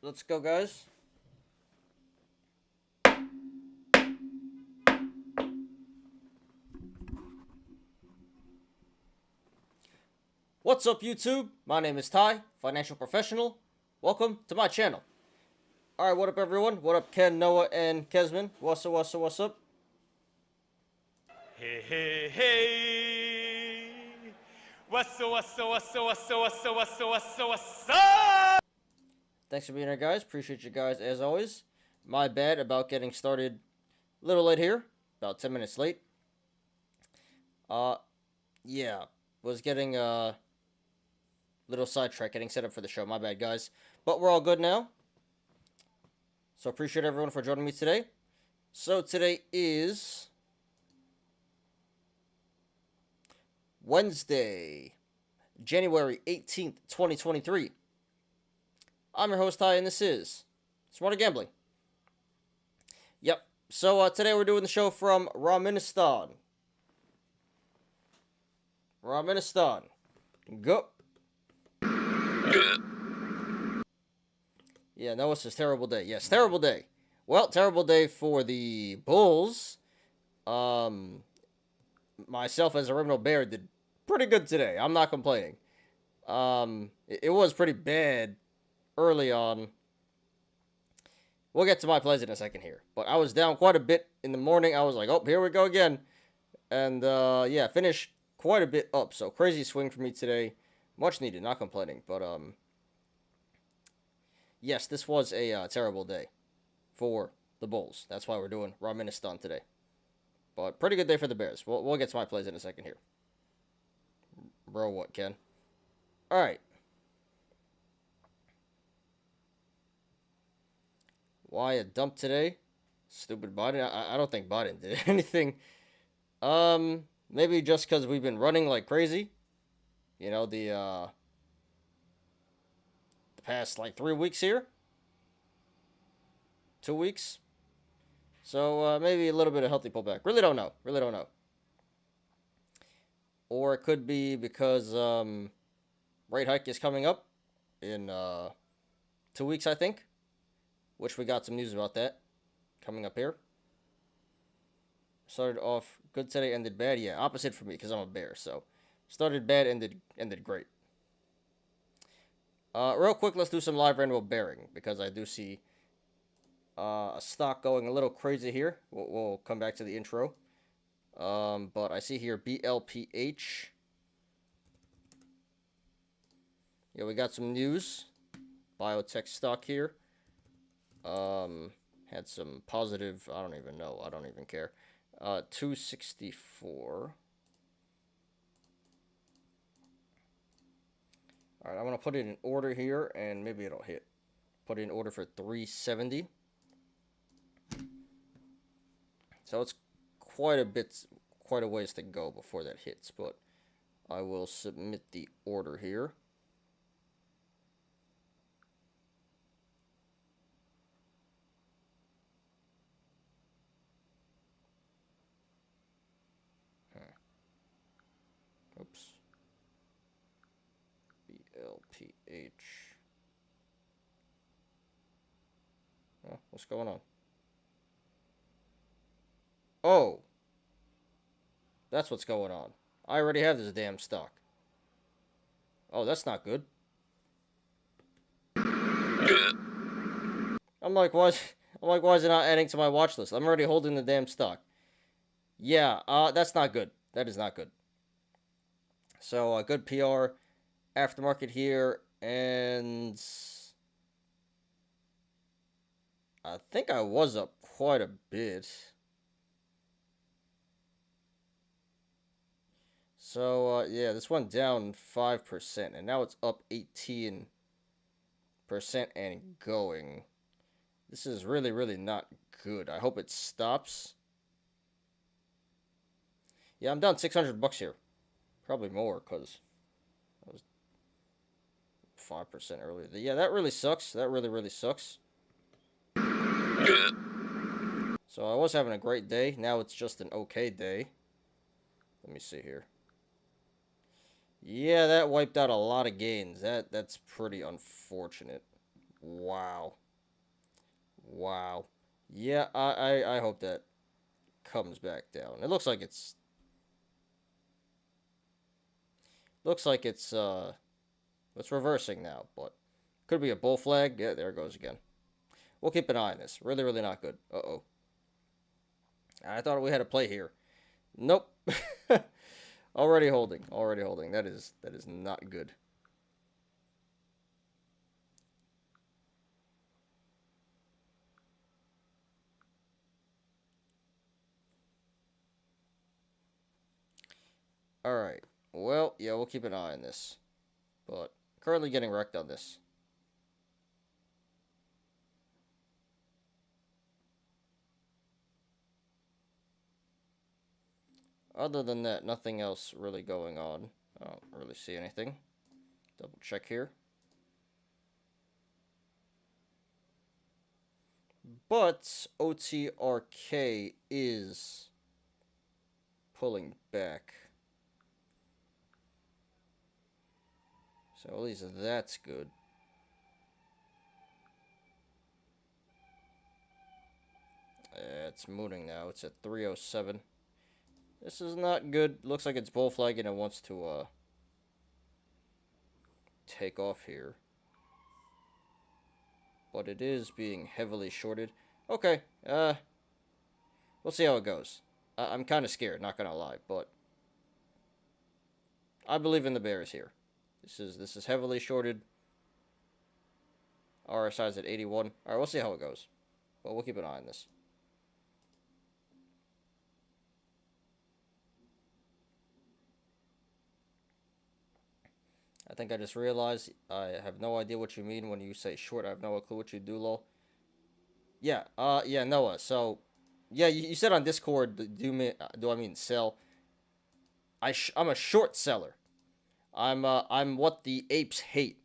let's go, guys. What's up, YouTube? My name is Ty, financial professional. Welcome to my channel. Alright, what up, everyone? What up, Ken, Noah, and Kesman? What's up? Hey, hey, hey. What's up? Thanks for being here, guys. Appreciate you guys, as always. My bad about getting started a little late here. About 10 minutes late. Yeah. Was getting, little sidetracked getting set up for the show. My bad, guys. But we're all good now. So appreciate everyone for joining me today. So today is Wednesday, January 18th, 2023. I'm your host, Ty, and this is Smarter Gambling. Yep. So today we're doing the show from Ramenistan. Go. Yeah, no, it's a terrible day. Yes, terrible day. Well, terrible day for the Bulls. Myself as a Rimno Bear did pretty good today. I'm not complaining. It was pretty bad early on. We'll get to my plays in a second here. But I was down quite a bit in the morning. I was like, oh, here we go again. And, yeah, finished quite a bit up. So, crazy swing for me today. Much needed, not complaining. But, yes, this was a terrible day for the Bulls. That's why we're doing Ramenistan today. But pretty good day for the Bears. We'll get to my plays in a second here. Bro, what, Ken? All right. Why a dump today? Stupid Biden. I don't think Biden did anything. Maybe just because we've been running like crazy. You know, the past, like, 3 weeks here. 2 weeks. So, maybe a little bit of healthy pullback. Really don't know. Or it could be because, rate hike is coming up in, 2 weeks, I think. Which we got some news about that coming up here. Started off good today, ended bad. Yeah, opposite for me because I'm a bear. So, started bad, ended great. Real quick, let's do some live random bearing because I do see a stock going a little crazy here. We'll come back to the intro. But I see here BLPH. Yeah, we got some news. Biotech stock here. Had some positive, I don't even know. I don't even care. 264. Alright, I'm going to put it in order here, and maybe it'll hit. Put it in order for 370. So it's quite a ways to go before that hits, but I will submit the order here. Oops. BLPH. Oh, what's going on? Oh. That's what's going on. I already have this damn stock. Oh, that's not good. I'm like, why is it not adding to my watch list? I'm already holding the damn stock. Yeah, that's not good. That is not good. So, good PR, aftermarket here, and I think I was up quite a bit. So, yeah, this went down 5%, and now it's up 18% and going. This is really, really not good. I hope it stops. Yeah, I'm down 600 bucks here. Probably more, because that was 5% earlier. Yeah, that really sucks. That really, really sucks. So I was having a great day. Now it's just an okay day. Let me see here. Yeah, that wiped out a lot of gains. That's pretty unfortunate. Wow. Wow. Yeah, I hope that comes back down. It looks like it's reversing now, but could be a bull flag. Yeah, there it goes again. We'll keep an eye on this. Really, really not good. Uh-oh. I thought we had a play here. Nope. Already holding. Already holding. That is not good. Alright. Well, yeah, we'll keep an eye on this. But currently getting wrecked on this. Other than that, nothing else really going on. I don't really see anything. Double check here. But OTRK is pulling back. So at least that's good. It's mooning now. It's at 307. This is not good. Looks like it's bull flagging and wants to take off here. But it is being heavily shorted. Okay, we'll see how it goes. I'm kind of scared, not gonna lie, but I believe in the bears here. This is heavily shorted. RSI's at 81. All right, we'll see how it goes, but we'll keep an eye on this. I think I just realized I have no idea what you mean when you say short. I have no clue what you do, lol. Yeah, yeah, Noah. So, yeah, you said on Discord, do I mean sell? I'm a short seller. I'm what the apes hate.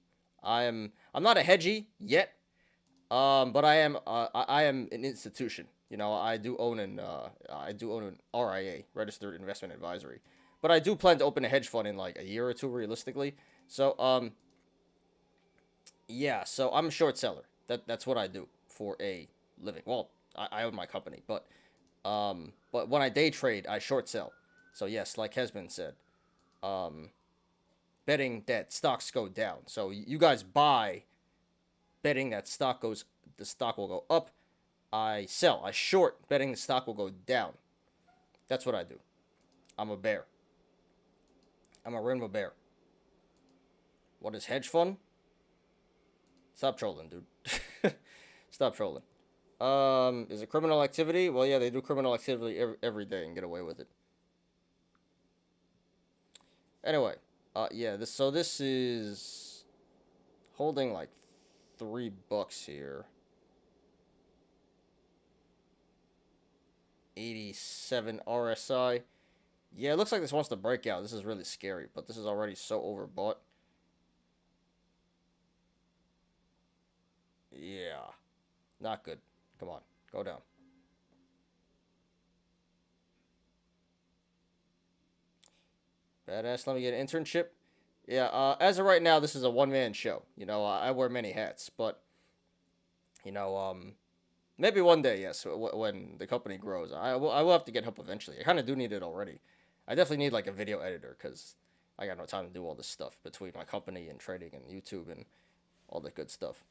I'm not a hedgy yet. But I am an institution. You know, I do own an RIA, Registered Investment Advisory. But I do plan to open a hedge fund in like a year or two, realistically. So yeah, so I'm a short seller. That's what I do for a living. Well, I own my company, but when I day trade, I short sell. So yes, like Hesman said, um, betting that stocks go down. So you guys buy, betting that the stock will go up. I sell. I short, betting the stock will go down. That's what I do. I'm a bear. I'm a rainbow bear. What is hedge fund? Stop trolling, dude. Stop trolling. Is it criminal activity? Well, yeah, they do criminal activity every day and get away with it. Anyway, yeah, this is holding like $3 here. 87 RSI. Yeah, it looks like this wants to break out. This is really scary, but this is already so overbought. Yeah. Not good. Come on. Go down. Badass. Let me get an internship. Yeah, as of right now, this is a one-man show. You know, I wear many hats, but, you know, maybe one day, yes, when the company grows. I will have to get help eventually. I kind of do need it already. I definitely need, like, a video editor, because I got no time to do all this stuff between my company and trading and YouTube and all that good stuff.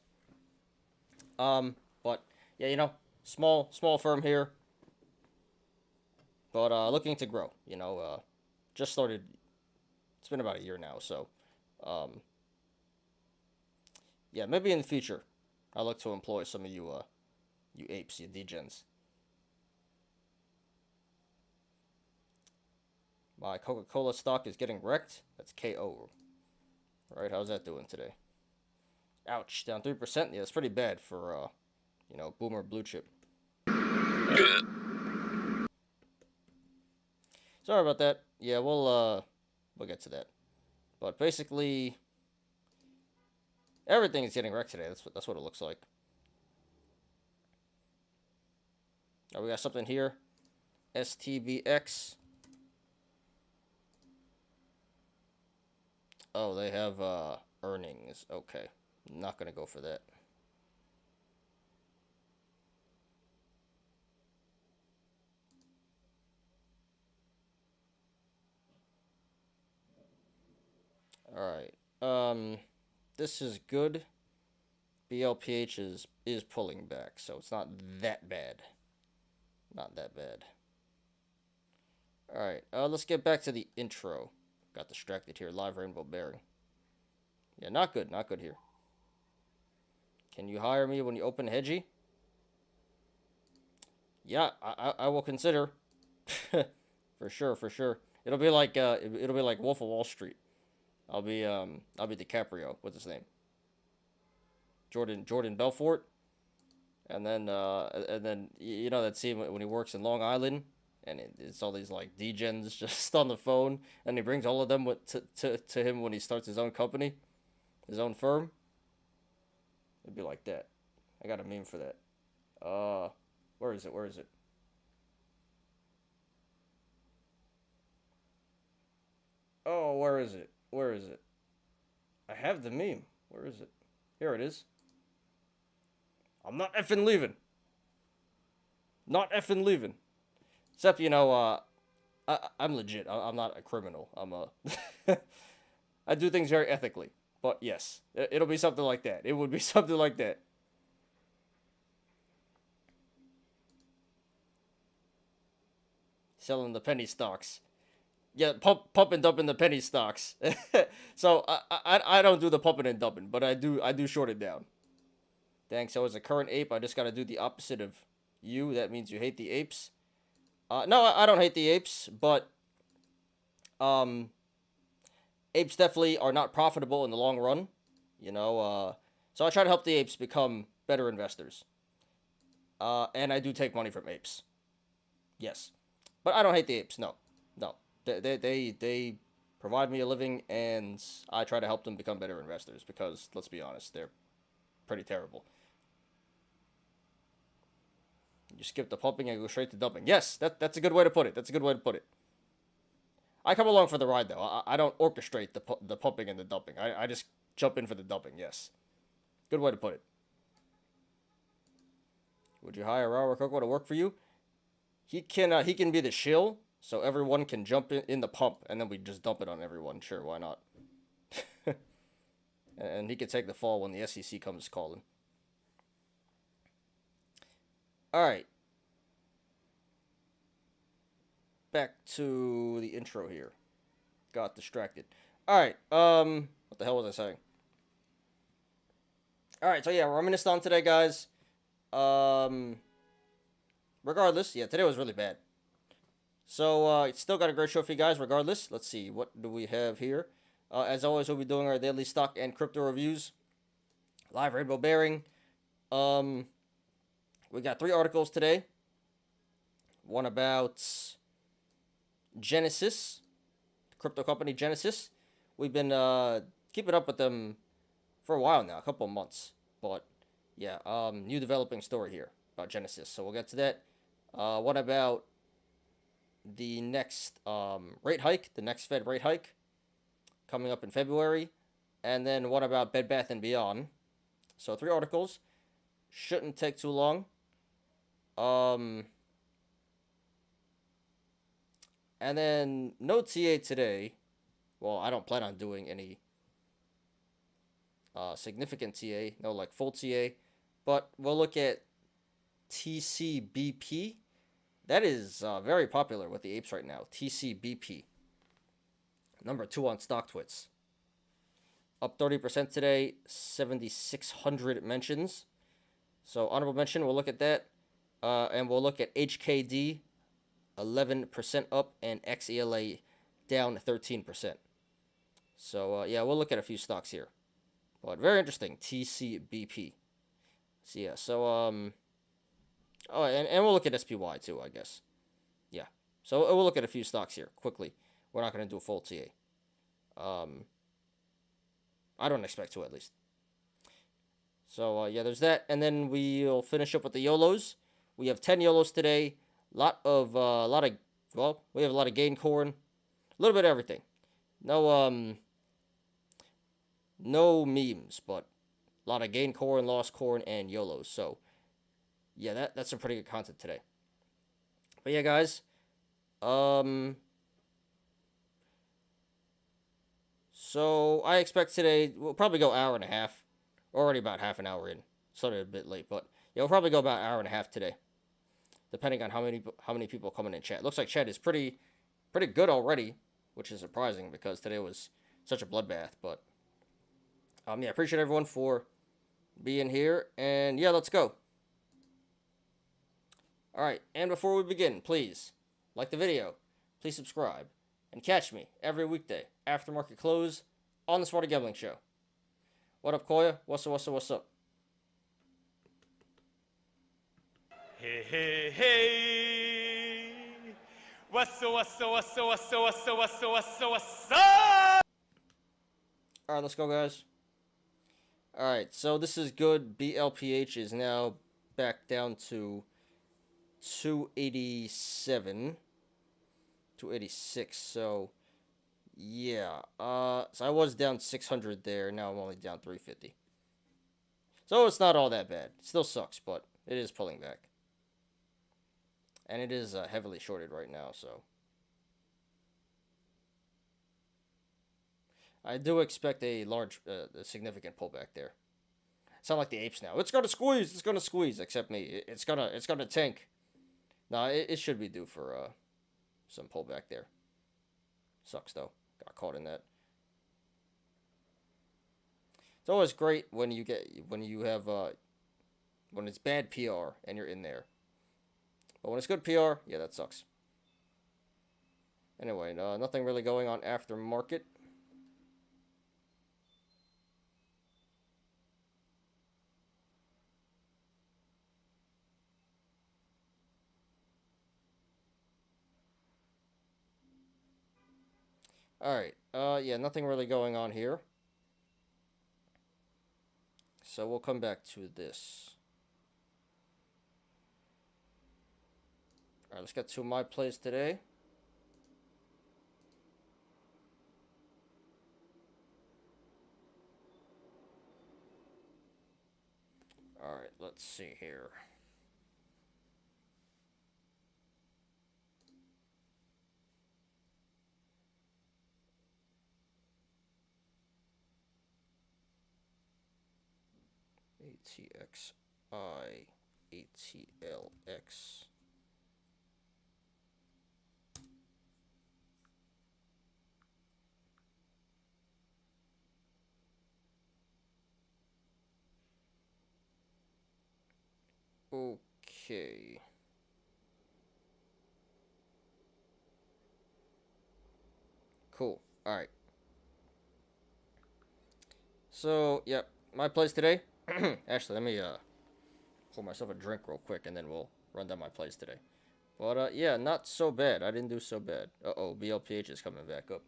But, yeah, you know, small firm here, but looking to grow. You know, just started. It's been about a year now, so yeah, maybe in the future, I look to employ some of you apes, you degens. My Coca-Cola stock is getting wrecked. That's KO. Right? How's that doing today? Ouch, down 3%. Yeah, it's pretty bad for you know, boomer blue chip. Sorry about that. Yeah, we'll get to that. But basically, everything is getting wrecked today. That's what it looks like. Oh, we got something here. STBX. Oh, they have earnings. Okay. Not gonna go for that. Alright. This is good. BLPH is pulling back, so it's not that bad. Not that bad. Alright, let's get back to the intro. Got distracted here. Live rainbow bearing. Yeah, not good. Not good here. Can you hire me when you open Hedgie? Yeah, I will consider. For sure, for sure. It'll be like Wolf of Wall Street. I'll be DiCaprio. What's his name? Jordan Belfort. And then you know that scene when he works in Long Island, and it's all these like degens just on the phone, and he brings all of them to him when he starts his own company, his own firm. It'd be like that. I got a meme for that. Where is it? Where is it? Oh, where is it? Where is it? I have the meme. Where is it? Here it is. I'm not effing leaving. Not effing leaving. Except, you know, I'm legit. I'm not a criminal. I'm a... I do things very ethically. But yes, it'll be something like that. It would be something like that. Selling the penny stocks. Yeah, pump and dumping the penny stocks. So I don't do the pumping and dumping, but I do short it down. Thanks. So as a current ape, I just gotta do the opposite of you. That means you hate the apes. No, I don't hate the apes, but apes definitely are not profitable in the long run. You know, so I try to help the apes become better investors. And I do take money from apes. Yes, but I don't hate the apes. No, no. They provide me a living, and I try to help them become better investors because let's be honest, they're pretty terrible. You skip the pumping and go straight to dumping. Yes, that's a good way to put it. That's a good way to put it. I come along for the ride, though. I don't orchestrate the pumping and the dumping. I just jump in for the dumping, yes. Good way to put it. Would you hire Rawa Coco to work for you? He can be the shill, so everyone can jump in the pump, and then we just dump it on everyone. Sure, why not? And he can take the fall when the SEC comes calling. Alright. Back to the intro here. Got distracted. Alright, what the hell was I saying? Alright, so yeah, we're reminiscing on today, guys. Regardless, yeah, today was really bad. So, still got a great show for you guys, regardless. Let's see, what do we have here? As always, we'll be doing our daily stock and crypto reviews. Live rainbow bearing. We got 3 articles today. One about Genesis, the crypto company Genesis. We've been keeping up with them for a while now, a couple of months. But yeah, new developing story here about Genesis. So we'll get to that. What about the next rate hike, the next Fed rate hike coming up in February? And then what about Bed Bath & Beyond? So 3 articles. Shouldn't take too long. And then no TA today. Well, I don't plan on doing any significant TA, no like full TA, but we'll look at TCBP. That is very popular with the apes right now. TCBP. Number 2 on StockTwits. Up 30% today, 7,600 mentions. So honorable mention, we'll look at that. And we'll look at HKD, 11% up, and XELA down 13%. So, yeah, we'll look at a few stocks here. But very interesting, TCBP. So, yeah, so, oh, and we'll look at SPY too, I guess. Yeah, so we'll look at a few stocks here, quickly. We're not going to do a full TA. I don't expect to, at least. So, yeah, there's that. And then we'll finish up with the Yolos. We have 10 Yolos today. We have a lot of gain corn. A little bit of everything. No memes, but a lot of gain corn, lost corn, and Yolos. So, yeah, that's some pretty good content today. But yeah, guys. So I expect today we'll probably go hour and a half. Already about half an hour in. Started a bit late, but yeah, we'll probably go about hour and a half today, depending on how many people come in chat. Looks like chat is pretty good already, which is surprising because today was such a bloodbath. But yeah, appreciate everyone for being here, and yeah, let's go. All right, and before we begin, please like the video, please subscribe, and catch me every weekday after market close on the Smarty Gambling Show. What up, Koya? What's up? What's up? What's up? Hey, hey, hey. What's up, what's up, what's up, what's up, what's up, what's up, what's up, what's up? All right, let's go, guys. All right, so this is good. BLPH is now back down to 287, 286. So yeah, so I was down 600 there. Now I'm only down 350. So it's not all that bad. It still sucks, but it is pulling back, and it is heavily shorted right now. So I do expect a a significant pullback there. Sound like the apes now. It's gonna squeeze. It's gonna squeeze. Except me. It's gonna tank. No, it should be due for some pullback there. Sucks though. Got caught in that. It's always great when you have when it's bad PR and you're in there. But when it's good PR, yeah, that sucks. Anyway, nothing really going on after market. Alright, yeah, nothing really going on here. So we'll come back to this. Alright, let's get to my plays today. Alright, let's see here. ATXI, ATLX. Okay. Cool. Alright. So, yep, my plays today. Actually, let me pour myself a drink real quick, and then we'll run down my plays today. But yeah, not so bad. I didn't do so bad. Uh-oh, BLPH is coming back up.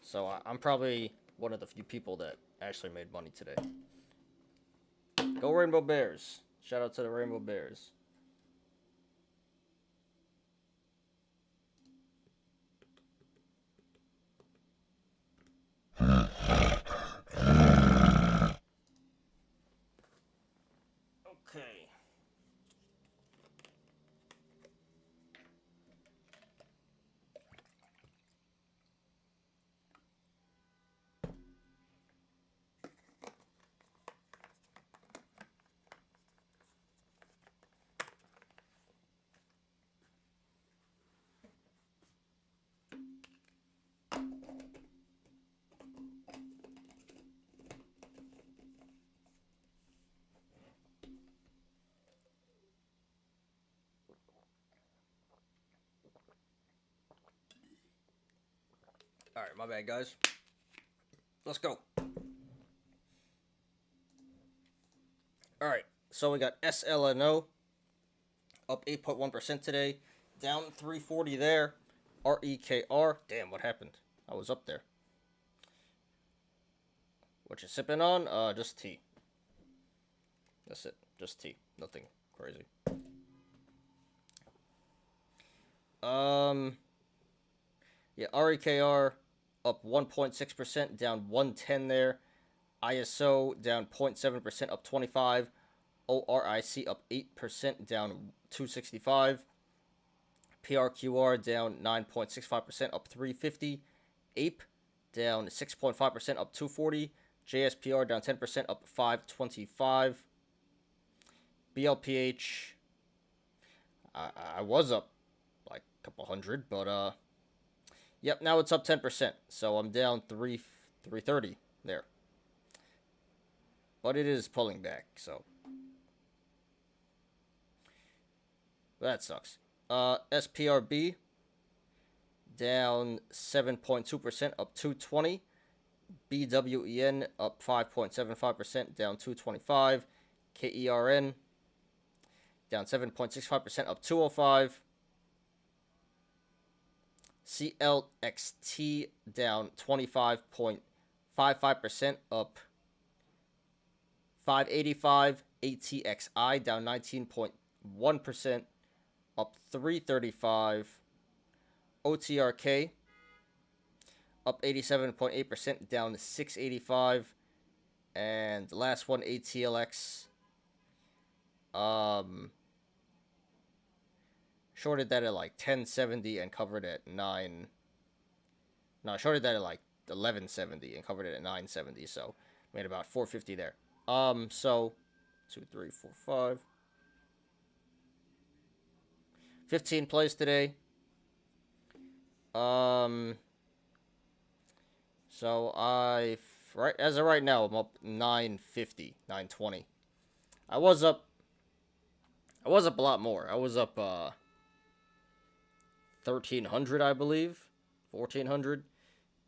So I'm probably one of the few people that actually made money today. Go Rainbow Bears. Shout out to the Rainbow Bears. Okay. Alright, my bad, guys. Let's go. Alright, so we got SLNO up 8.1% today. Down 340 there. REKR. Damn, what happened? I was up there. What you sipping on? Just tea. That's it. Just tea. Nothing crazy. Yeah, REKR up 1.6%, down 110 there. ISO down 0.7%, up 25. ORIC up 8%, down 265. PRQR down 9.65%, up 350. Ape down 6.5%, up 240. JSPR down 10%, up 525. BLPH, I was up like a couple hundred, but yep, now it's up 10%, so I'm down 330 there. But it is pulling back, so that sucks. SPRB down 7.2%, up 220. BWEN up 5.75%, down 225. KERN down 7.65%, up 205. CLXT down 25.55%, up 585. ATXI down 19.1%, up 335. OTRK up 87.8%, down 685. And the last one, ATLX, shorted that at like 1070 and covered at 9. No, shorted that at like 1170 and covered it at 970. So made about 450 there. So 2, 3, 4, 5. 15 plays today. So as of right now, I'm up 950, 920. I was up a lot more. I was up 1300, I believe, 1400.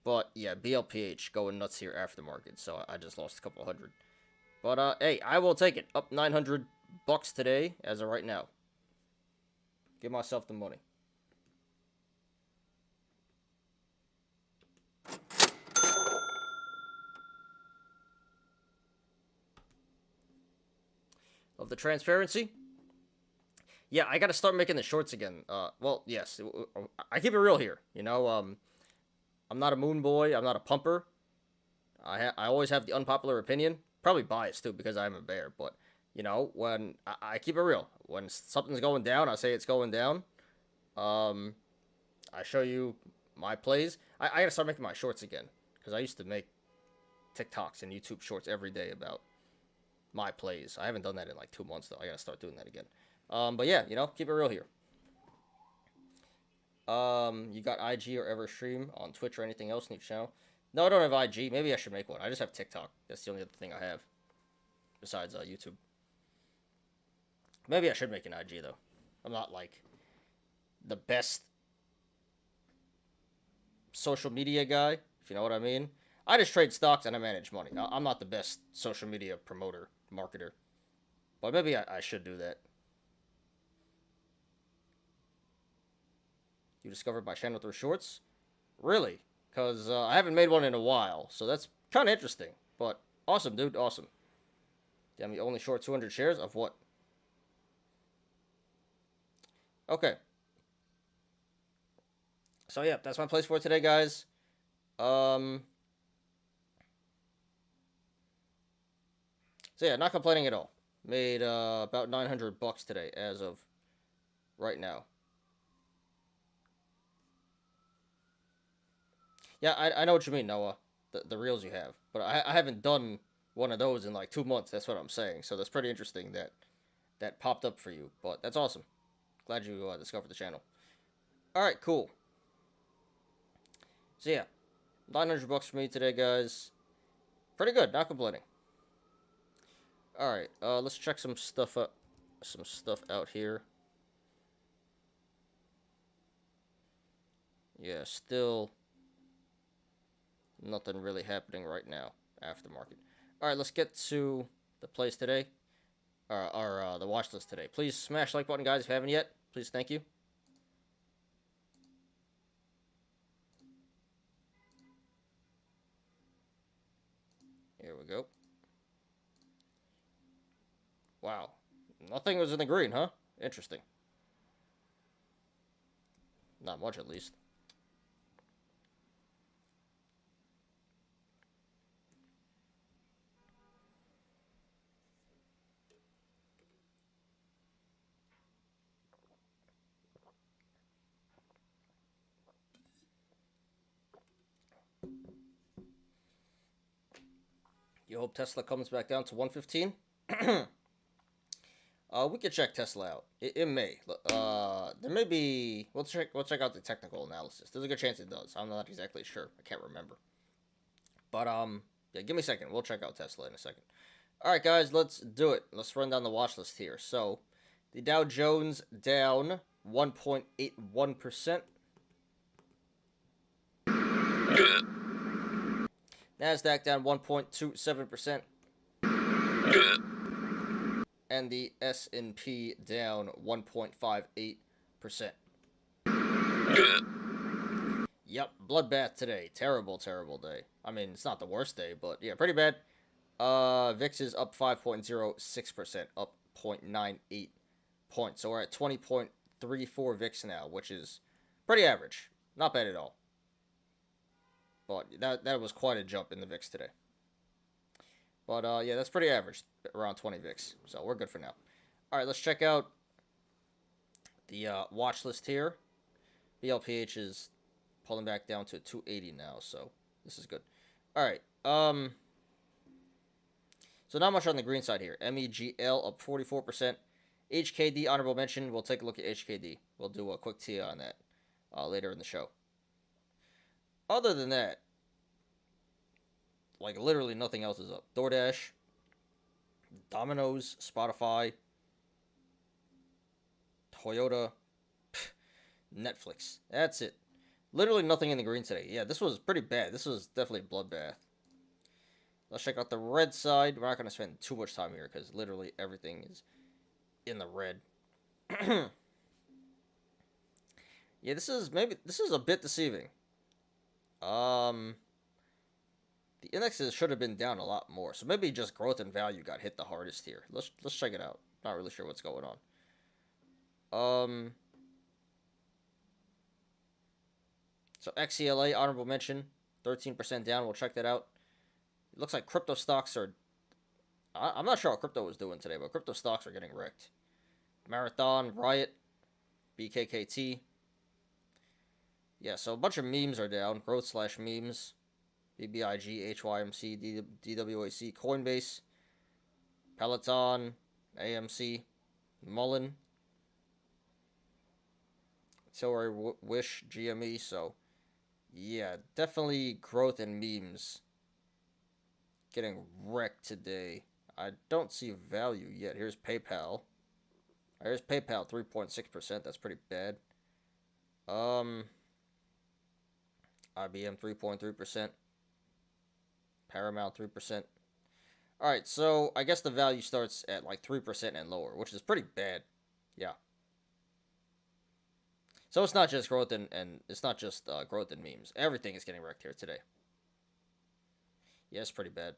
But yeah, BLPH going nuts here after the market, so I just lost a couple hundred. But hey, I will take it. Up $900 today as of right now. Give myself the money. Of the transparency? Yeah, I gotta start making the shorts again. Well, yes, I keep it real here. You know, I'm not a moon boy. I'm not a pumper. I always have the unpopular opinion. Probably biased too because I'm a bear. But you know, when I keep it real, when something's going down, I say it's going down. I show you my plays. I gotta start making my shorts again because I used to make TikToks and YouTube shorts every day about my plays. I haven't done that in like 2 months though. I gotta start doing that again. But yeah, you know, keep it real here. You got IG or Everstream on Twitch or anything else in your channel? No, I don't have IG. Maybe I should make one. I just have TikTok. That's the only other thing I have besides YouTube. Maybe I should make an IG though. I'm not like the best social media guy, if you know what I mean. I just trade stocks and I manage money. I'm not the best social media promoter, marketer. But maybe I should do that. You discovered my channel through shorts? Really? Because I haven't made one in a while, so that's kind of interesting. But awesome, dude, awesome. Damn, you only short 200 shares? Of what? Okay. So yeah, that's my place for today, guys. So yeah, not complaining at all. Made about $900 today as of right now. Yeah, I know what you mean, Noah. The reels you have, but I haven't done one of those in like 2 months. That's what I'm saying. So that's pretty interesting that popped up for you. But that's awesome. Glad you discovered the channel. All right, cool. So yeah, $900 for me today, guys. Pretty good. Not complaining. All right, let's check some stuff out here. Yeah, still nothing really happening right now after market. All right, let's get to the plays today, or the watch list today. Please smash the like button, guys, if you haven't yet. Please, thank you. Here we go. Wow, nothing was in the green, huh? Interesting. Not much, at least. You hope Tesla comes back down to 115? We could check Tesla out. It may. There may be. We'll check out the technical analysis. There's a good chance it does. I'm not exactly sure. I can't remember. But yeah. Give me a second. We'll check out Tesla in a second. All right, guys. Let's do it. Let's run down the watch list here. So, the Dow Jones down 1.81%. Nasdaq down 1.27%. And the S&P down 1.58%. Yep, bloodbath today. Terrible, terrible day. I mean, it's not the worst day, but yeah, pretty bad. VIX is up 5.06%, up 0.98 points. So we're at 20.34 VIX now, which is pretty average. Not bad at all. But that was quite a jump in the VIX today. But yeah, that's pretty average, around 20 VIX. So we're good for now. All right, let's check out the watch list here. BLPH is pulling back down to 280 now, so this is good. All right. So not much on the green side here. MEGL up 44%. HKD, honorable mention. We'll take a look at HKD. We'll do a quick TIA on that later in the show. Other than that, like literally nothing else is up. DoorDash, Domino's, Spotify, Toyota, Netflix. That's it. Literally nothing in the green today. Yeah, this was pretty bad. This was definitely a bloodbath. Let's check out the red side. We're not going to spend too much time here because literally everything is in the red. Yeah, this is a bit deceiving. The indexes should have been down a lot more. So maybe just growth and value got hit the hardest here. Let's check it out. Not really sure what's going on. So XCLA, honorable mention, 13% down. We'll check that out. It looks like crypto stocks are... I'm not sure how crypto was doing today, but crypto stocks are getting wrecked. Marathon, Riot, BKKT. Yeah, so a bunch of memes are down. Growth/memes. BBIG, HYMC, DWAC, Coinbase, Peloton, AMC, Mullen, Tilray, Wish, GME. So, yeah, definitely growth and memes getting wrecked today. I don't see value yet. Here's PayPal. Here's PayPal, 3.6%. That's pretty bad. IBM, 3.3%. Paramount, 3%. Alright, so I guess the value starts at like 3% and lower, which is pretty bad. Yeah. So it's not just growth and it's not just growth in memes. Everything is getting wrecked here today. Yeah, it's pretty bad.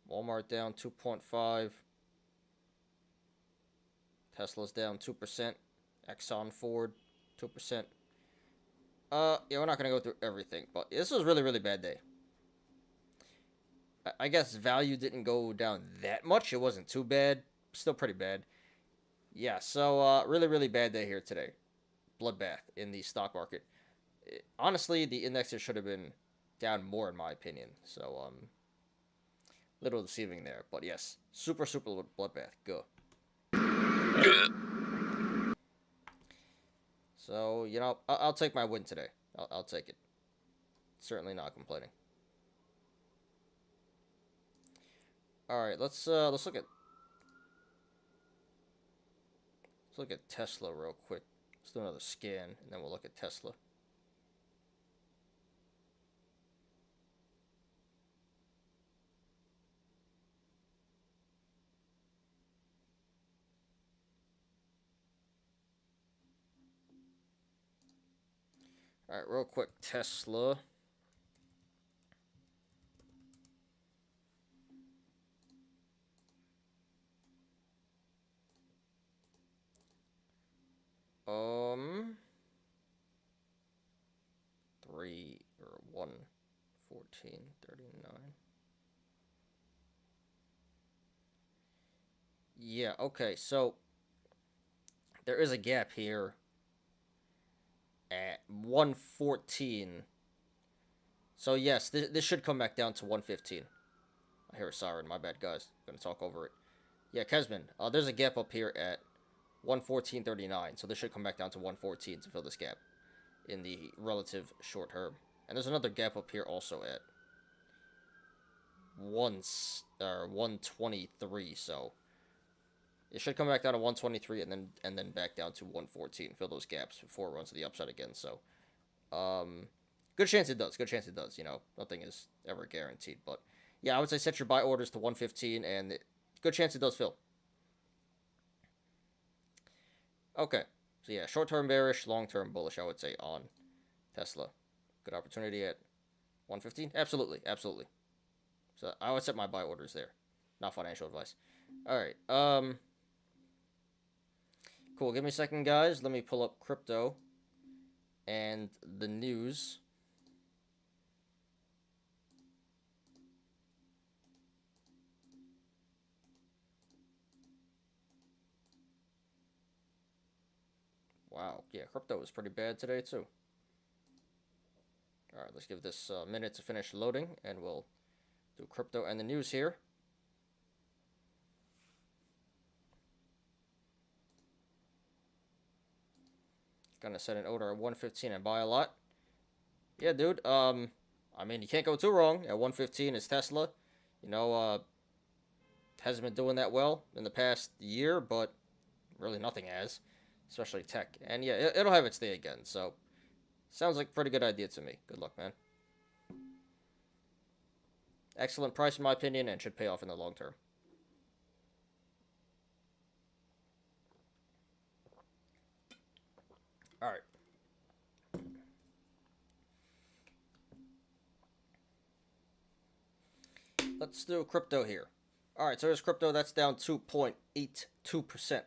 Walmart down 2.5. Tesla's down 2%. Exxon, Ford, 2%. Yeah, we're not gonna go through everything, but this was a really, really bad day. I guess value didn't go down that much. It wasn't too bad. Still pretty bad. Yeah, so really, really bad day here today. Bloodbath in the stock market. Honestly, the indexes should have been down more in my opinion. So little deceiving there, but yes, super, super bloodbath. Go. So, you know, I'll take my win today. I'll take it. Certainly not complaining. All right, let's look at Tesla real quick. Let's do another scan, and then we'll look at Tesla. All right, real quick, Tesla. Three or 114.39. Yeah, okay, so there is a gap here at 114. So yes, this should come back down to 115. I hear a siren. My bad, guys. I'm gonna talk over it. Yeah, Kesman. There's a gap up here at 114.39. So this should come back down to 114 to fill this gap in the relative short term. And there's another gap up here also at 123. So it should come back down to 123 and then back down to 114. Fill those gaps before it runs to the upside again. So good chance it does. Good chance it does. You know, nothing is ever guaranteed. But yeah, I would say set your buy orders to 115, and good chance it does fill. Okay. So yeah, short-term bearish, long-term bullish, I would say, on Tesla. Good opportunity at 115? Absolutely. Absolutely. So I would set my buy orders there. Not financial advice. Alright. Cool. Give me a second, guys. Let me pull up crypto and the news. Wow. Yeah, crypto was pretty bad today, too. Alright, let's give this a minute to finish loading, and we'll do crypto and the news here. Gonna set an order at 115 and buy a lot. Yeah, dude. I mean, you can't go too wrong. At 115 is Tesla. You know, hasn't been doing that well in the past year, but really nothing has, especially tech. And yeah, it'll have its day again. So, sounds like a pretty good idea to me. Good luck, man. Excellent price, in my opinion, and should pay off in the long term. All right. Let's do crypto here. All right, so there's crypto. That's down 2.82%.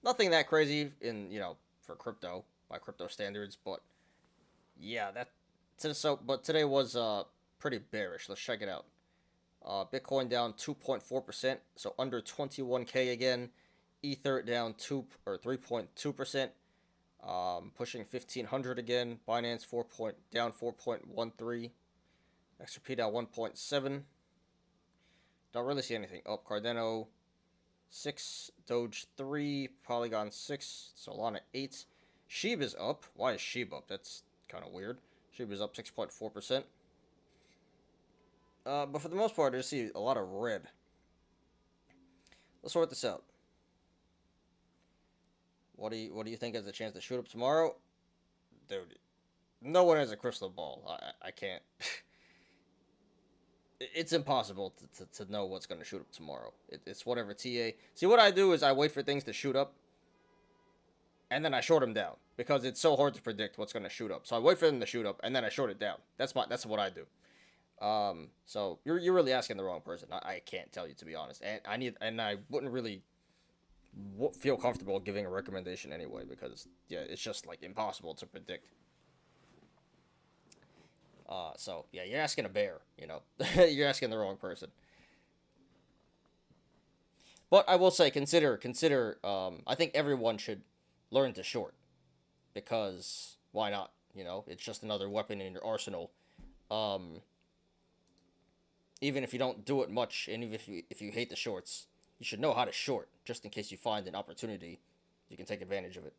Nothing that crazy for crypto by crypto standards, but yeah, but today was pretty bearish. Let's check it out. Bitcoin down 2.4%, so under 21K again. Ether down 3.2%. Pushing 1500 again. Binance down 4.13. XRP down 1.7. Don't really see anything up. Cardano 6, Doge 3, Polygon 6, Solana 8. SHIB is up. Why is SHIB up? That's kind of weird. SHIB is up 6.4%. But for the most part, I just see a lot of red. Let's sort this out. What do you think has a chance to shoot up tomorrow? Dude, no one has a crystal ball. I can't. It's impossible to know what's going to shoot up tomorrow. It's whatever TA. See, what I do is I wait for things to shoot up, and then I short them down, because it's so hard to predict what's going to shoot up. So I wait for them to shoot up, and then I short it down. That's what I do. So you're really asking the wrong person. I can't tell you, to be honest, and I wouldn't really feel comfortable giving a recommendation anyway, because yeah, it's just like impossible to predict. So yeah, you're asking a bear, you're asking the wrong person. But I will say, consider. I think everyone should learn to short, because why not? It's just another weapon in your arsenal. Even if you don't do it much, and even if you hate the shorts, you should know how to short, just in case you find an opportunity, you can take advantage of it.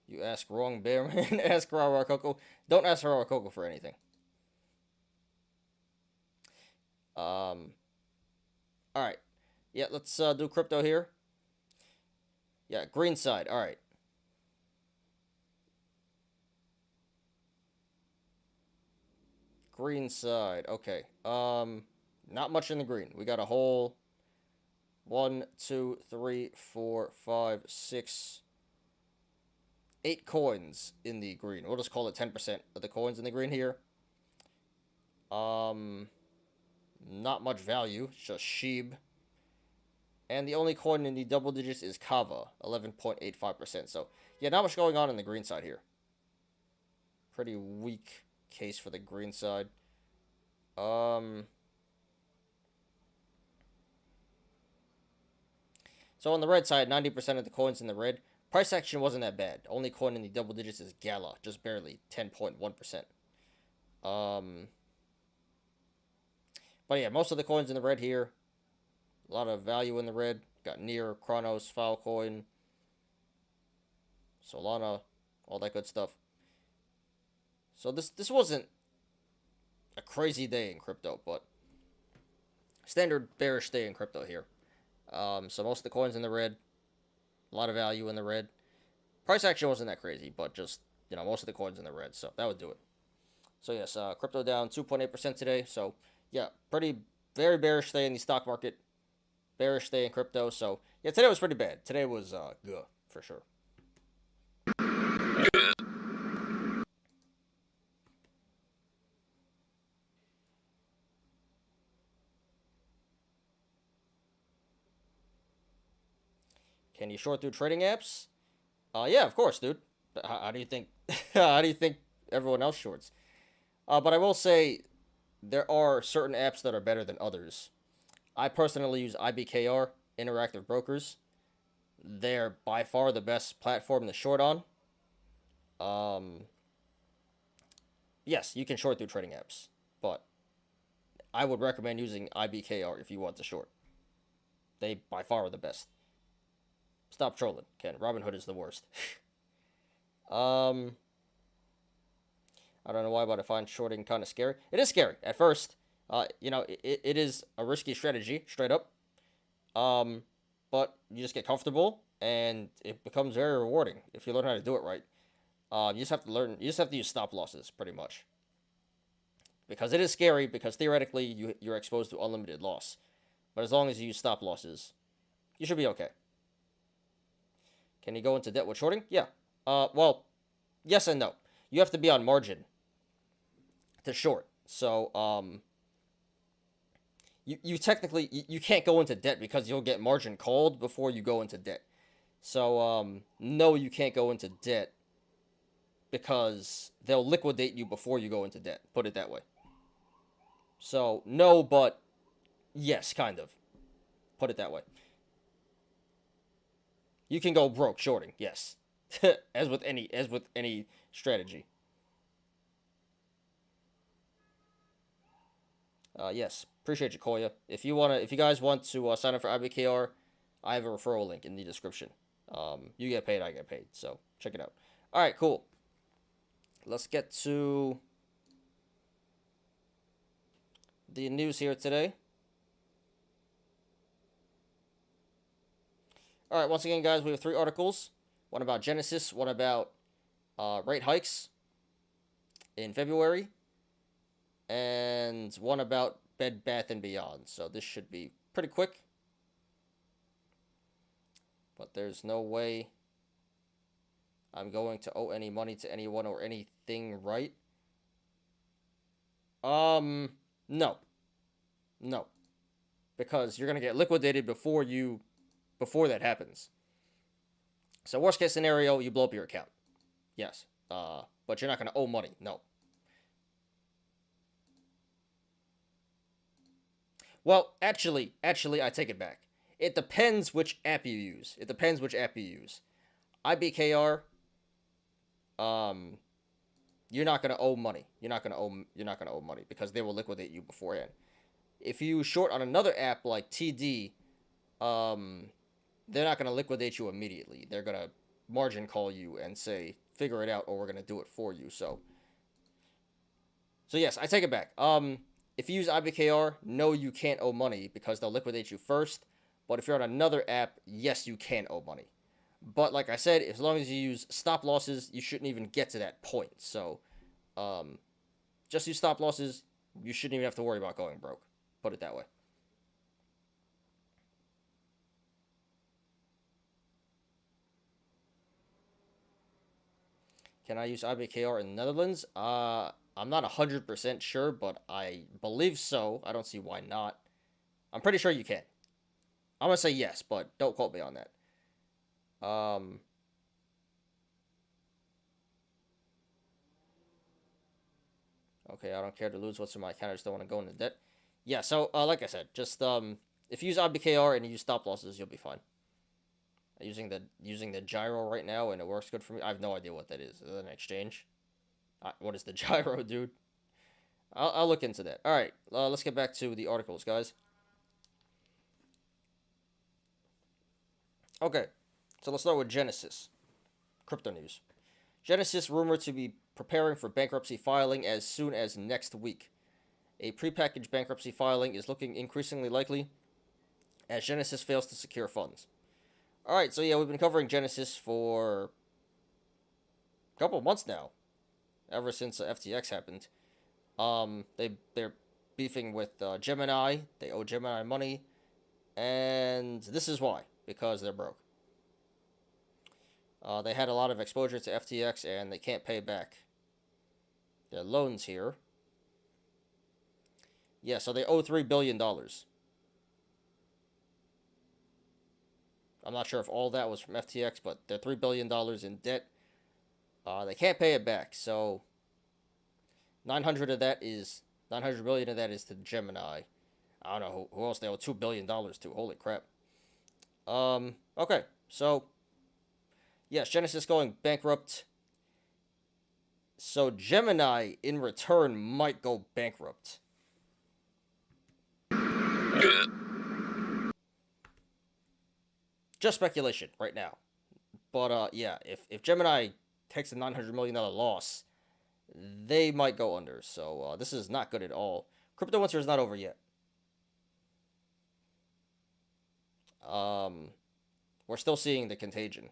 You ask wrong, bear man. Ask Raw Coco. Don't ask Raw Coco for anything. All right. Yeah, let's do crypto here. Yeah, green side. All right. Green side. Okay. Not much in the green. We got a whole 1, 2, 3, 4, 5, 6, 8 coins in the green. We'll just call it 10% of the coins in the green here. Not much value. It's just SHIB. And the only coin in the double digits is Kava, 11.85%. So, yeah, not much going on in the green side here. Pretty weak case for the green side. So on the red side, 90% of the coins in the red. Price action wasn't that bad. Only coin in the double digits is Gala, just barely 10.1%. But yeah, most of the coins in the red here. A lot of value in the red. Got Near, Chronos, Filecoin, Solana, all that good stuff. So this wasn't a crazy day in crypto, but standard bearish day in crypto here. So most of the coins in the red. A lot of value in the red. Price action wasn't that crazy, but just, most of the coins in the red. So that would do it. So yes, crypto down 2.8% today. So yeah, very bearish day in the stock market. Bearish day in crypto. So yeah, today was pretty bad. Today was good for sure. Can you short through trading apps? Yeah, of course, dude. How do you think? How do you think everyone else shorts? But I will say there are certain apps that are better than others. I personally use IBKR, Interactive Brokers. They're by far the best platform to short on. Yes, you can short through trading apps, but I would recommend using IBKR if you want to short. They by far are the best. Stop trolling, Ken. Robinhood is the worst. I don't know why, but I find shorting kind of scary. It is scary at first. It is a risky strategy, straight up. But you just get comfortable, and it becomes very rewarding if you learn how to do it right. You just have to learn. You just have to use stop losses, pretty much. Because it is scary, because theoretically you're exposed to unlimited loss. But as long as you use stop losses, you should be okay. Can you go into debt with shorting? Yeah. Well, yes and no. You have to be on margin to short. So, you technically, you can't go into debt because you'll get margin called before you go into debt. So, no, you can't go into debt because they'll liquidate you before you go into debt. Put it that way. So, no, but yes, kind of. Put it that way. You can go broke shorting, yes. as with any strategy. Yes, appreciate you, Koya. If you guys want to sign up for IBKR, I have a referral link in the description. You get paid, I get paid. So check it out. All right, cool. Let's get to the news here today. All right, once again, guys, we have 3 articles. One about Genesis, one about rate hikes in February, and one about Bed Bath & Beyond. So this should be pretty quick. But there's no way I'm going to owe any money to anyone or anything, right? No. No. Because you're going to get liquidated before that happens. So worst case scenario, you blow up your account. Yes. But you're not going to owe money. No. Well, actually, I take it back. It depends which app you use. IBKR, you're not gonna owe money. You're not gonna owe money because they will liquidate you beforehand. If you short on another app like TD, they're not gonna liquidate you immediately. They're gonna margin call you and say, figure it out, or we're gonna do it for you. So yes, I take it back. If you use IBKR, no, you can't owe money because they'll liquidate you first. But if you're on another app, yes, you can owe money. But like I said, as long as you use stop losses, you shouldn't even get to that point. So, just use stop losses. You shouldn't even have to worry about going broke. Put it that way. Can I use IBKR in the Netherlands? I'm not 100% sure, but I believe so. I don't see why not. I'm pretty sure you can. I'm going to say yes, but don't quote me on that. Okay, I don't care to lose what's in my account. I just don't want to go into debt. Yeah, so like I said, just if you use IBKR and you use stop losses, you'll be fine. using the gyro right now, and it works good for me. I have no idea what that is. Is that an exchange? What is the gyro, dude? I'll look into that. All right, let's get back to the articles, guys. Okay, so let's start with Genesis. Crypto news. Genesis rumored to be preparing for bankruptcy filing as soon as next week. A prepackaged bankruptcy filing is looking increasingly likely as Genesis fails to secure funds. All right, so yeah, we've been covering Genesis for a couple of months now, ever since FTX happened. They're beefing with Gemini. They owe Gemini money, and this is why, because they're broke. They had a lot of exposure to FTX, and they can't pay back their loans here. Yeah, so they owe $3 billion. I'm not sure if all that was from FTX, but they're $3 billion in debt. They can't pay it back, so 900 million of that is to Gemini. I don't know who else they owe $2 billion to. Holy crap. Okay, so yes, Genesis going bankrupt. So Gemini, in return, might go bankrupt. Just speculation right now. But yeah, if Gemini takes a $900 million loss, they might go under. So this is not good at all. Crypto winter is not over yet. We're still seeing the contagion.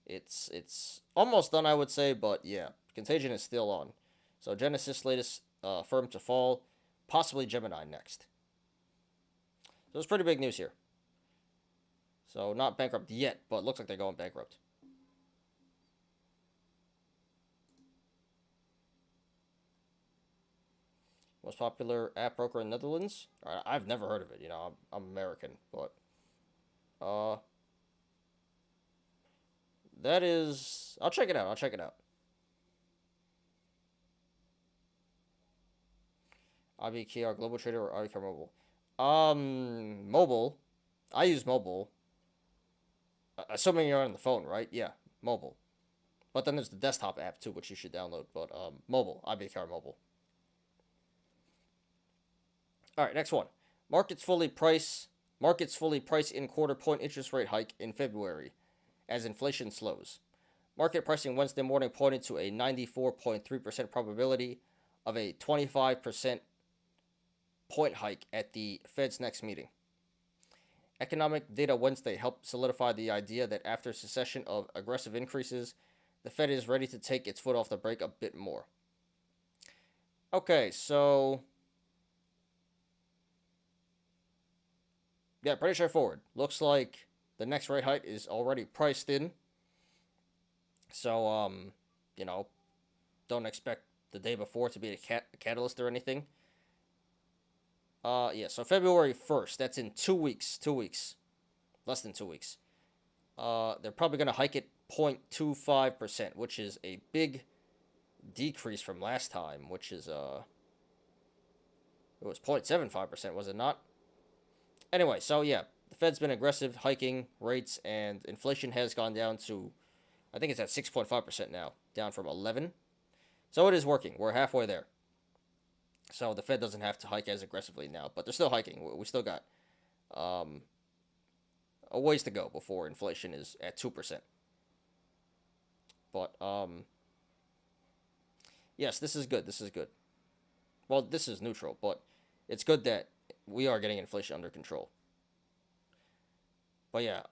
It's almost done, I would say, but yeah, contagion is still on. So Genesis latest firm to fall, possibly Gemini next. So it's pretty big news here. So not bankrupt yet, but looks like they're going bankrupt. Most popular app broker in Netherlands? I've never heard of it. You know, I'm American, but that is. I'll check it out. IBKR Global Trader or IBKR Mobile? Mobile. I use mobile. Assuming you're on the phone, right? Yeah, mobile. But then there's the desktop app too, which you should download. But mobile. IBKR Mobile. All right, next one. Markets fully price in quarter point interest rate hike in February as inflation slows. Market pricing Wednesday morning pointed to a 94.3% probability of a 25% point hike at the Fed's next meeting. Economic data Wednesday helped solidify the idea that after a succession of aggressive increases, the Fed is ready to take its foot off the brake a bit more. Okay, so yeah, pretty straightforward. Looks like the next rate hike is already priced in. So, you know, don't expect the day before to be a catalyst or anything. Yeah, so February 1st, that's in 2 weeks. 2 weeks. Less than 2 weeks. They're probably going to hike it 0.25%, which is a big decrease from last time, which is, it was 0.75%, was it not? Anyway, so yeah, the Fed's been aggressive hiking rates, and inflation has gone down to, I think it's at 6.5% now, down from 11. So it is working. We're halfway there. So the Fed doesn't have to hike as aggressively now, but they're still hiking. We still got a ways to go before inflation is at 2%. But yes, this is good. Well, this is neutral, but it's good that we are getting inflation under control. But yeah,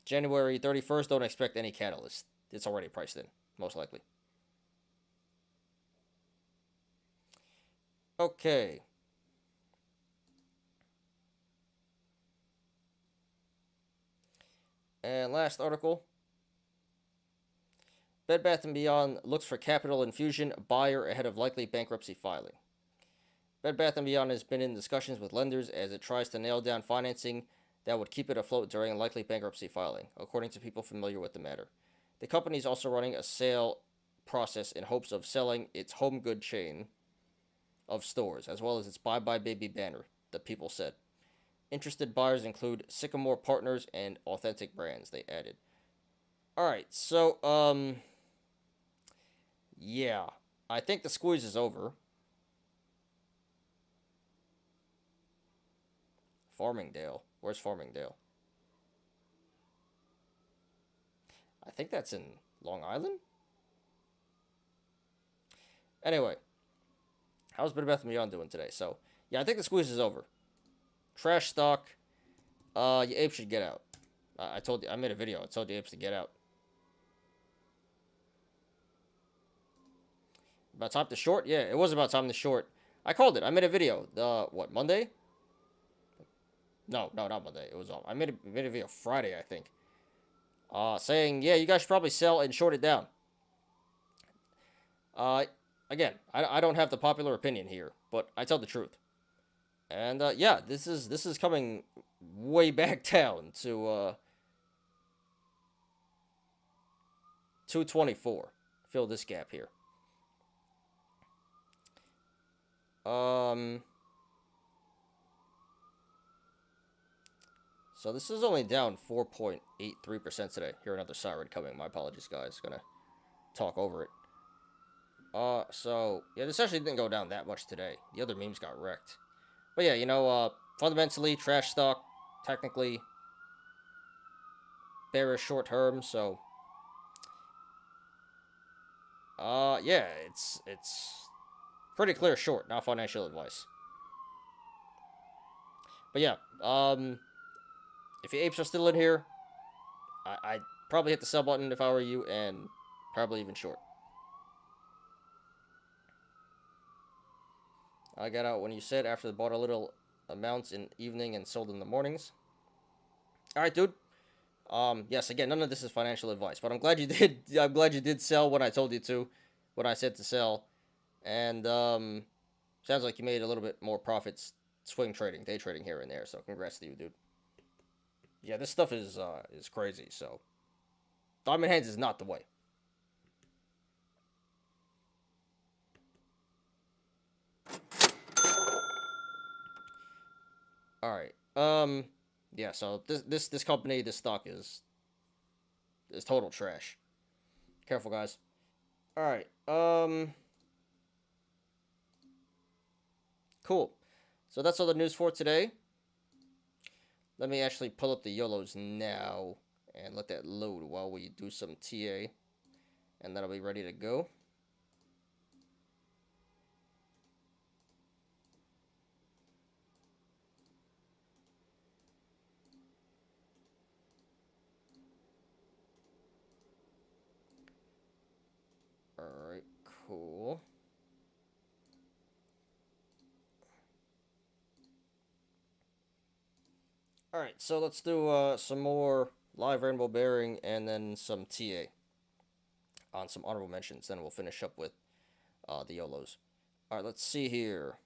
January 31st, don't expect any catalyst. It's already priced in, most likely. Okay. And last article. Bed Bath & Beyond looks for capital infusion buyer ahead of likely bankruptcy filing. Bed Bath & Beyond has been in discussions with lenders as it tries to nail down financing that would keep it afloat during a likely bankruptcy filing, according to people familiar with the matter. The company is also running a sale process in hopes of selling its home good chain of stores, as well as its Bye Bye Baby banner, the people said. Interested buyers include Sycamore Partners and Authentic Brands, they added. Alright, so, yeah. I think the squeeze is over. Farmingdale. Where's Farmingdale? I think that's in Long Island? Anyway. How's Bit of Beth and Beyond doing today? So, yeah, I think the squeeze is over. Trash stock. You apes should get out. I told you, I made a video. I told you apes to get out. About time to short? Yeah, it was about time to short. I called it. I made a video. What, Monday? No, not Monday. It was I made a video Friday, I think. Saying, yeah, you guys should probably sell and short it down. Again, I don't have the popular opinion here, but I tell the truth. And yeah, this is coming way back down to 224. Fill this gap here. So this is only down 4.83% today. Here, another siren coming. My apologies, guys. Gonna talk over it. So yeah, this actually didn't go down that much today. The other memes got wrecked. But yeah, you know, fundamentally, trash stock, technically bearish short term. So, yeah, it's pretty clear short, not financial advice. But yeah, if you apes are still in here, I'd probably hit the sell button if I were you, and probably even short. I got out when you said after they bought a little amounts in evening and sold in the mornings. All right, dude. Yes, again, none of this is financial advice, but I'm glad you did. I'm glad you did sell when I told you to, when I said to sell, and sounds like you made a little bit more profits swing trading, day trading here and there. So congrats to you, dude. Yeah, this stuff is crazy. So diamond hands is not the way. All right. Yeah. So this company, this stock is total trash. Careful, guys. All right. Cool. So that's all the news for today. Let me actually pull up the Yolos now and let that load while we do some TA, and that'll be ready to go. Alright, cool. Alright, so let's do some more live rainbow bearing and then some TA on some honorable mentions. Then we'll finish up with the Yolos. Alright, let's see here.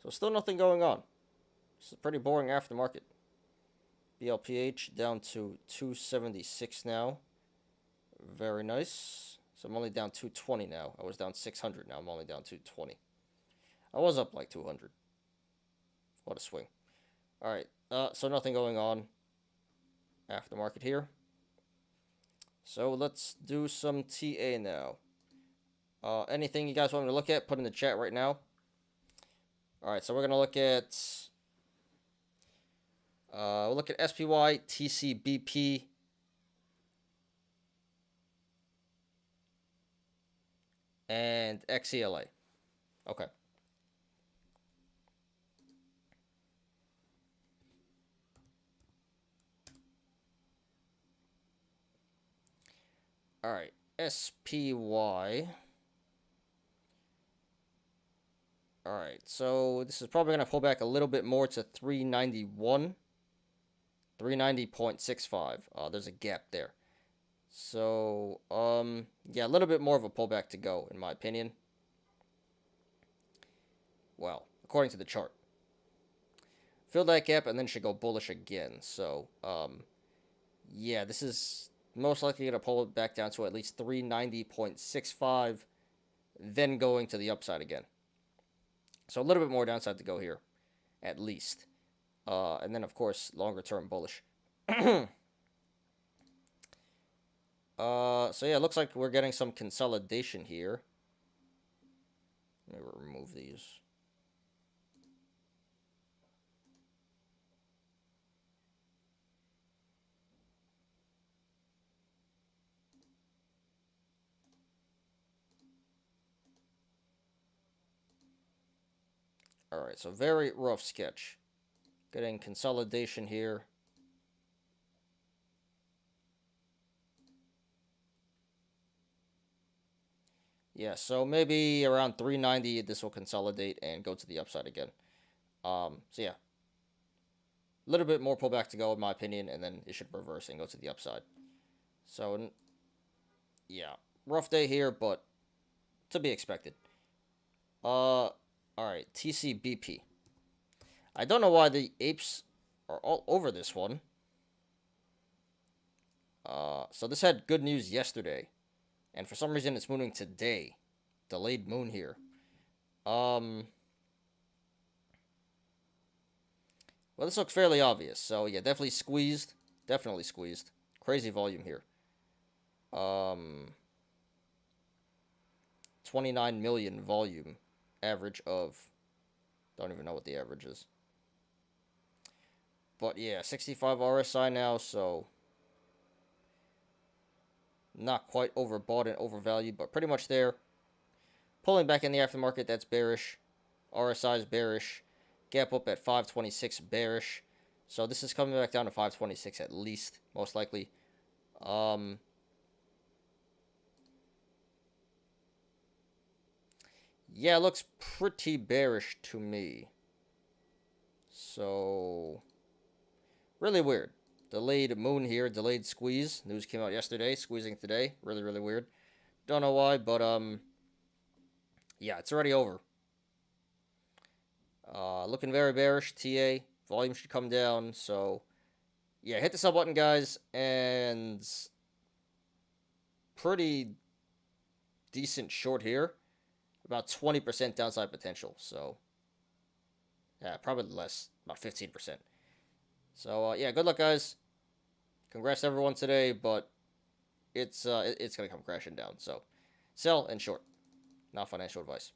So still nothing going on. It's a pretty boring aftermarket. BLPH down to 276 now. Very nice. So I'm only down 220 now. I was down 600. Now I'm only down 220. I was up like 200. What a swing. Alright, so nothing going on aftermarket here. So let's do some TA now. Anything you guys want me to look at, put in the chat right now. Alright, so we're going to look at... we'll look at SPY, TCBP, and XELA. Okay. Alright, SPY. Alright, so this is probably going to pull back a little bit more to 391. 390.65. There's a gap there. So, yeah, a little bit more of a pullback to go, in my opinion. Well, according to the chart. Fill that gap and then should go bullish again. So, yeah, this is most likely going to pull it back down to at least 390.65, then going to the upside again. So a little bit more downside to go here, at least. And then, of course, longer term bullish. So yeah, it looks like we're getting some consolidation here. Let me remove these. Alright, so very rough sketch. Getting consolidation here. Yeah, so maybe around 390, this will consolidate and go to the upside again. So yeah, a little bit more pullback to go, in my opinion, and then it should reverse and go to the upside. So, yeah, rough day here, but to be expected. All right, TCBP. I don't know why the apes are all over this one. So this had good news yesterday, and for some reason it's mooning today. Delayed moon here. Well, this looks fairly obvious. So yeah, definitely squeezed. Definitely squeezed. Crazy volume here. 29 million volume. Average of... Don't even know what the average is. But yeah, 65 RSI now, so... Not quite overbought and overvalued, but pretty much there. Pulling back in the aftermarket, that's bearish. RSI is bearish. Gap up at 526, bearish. So this is coming back down to 526 at least, most likely. Yeah, it looks pretty bearish to me. So, really weird. Delayed moon here, delayed squeeze. News came out yesterday, squeezing today. Really, really weird. Don't know why, but, yeah, it's already over. Looking very bearish, TA. Volume should come down, so, yeah, hit the sell button, guys, and pretty decent short here. About 20% downside potential, so, yeah, probably less, about 15%. So, yeah, good luck, guys. Congrats to everyone today, but it's going to come crashing down. So, sell and short. Not financial advice.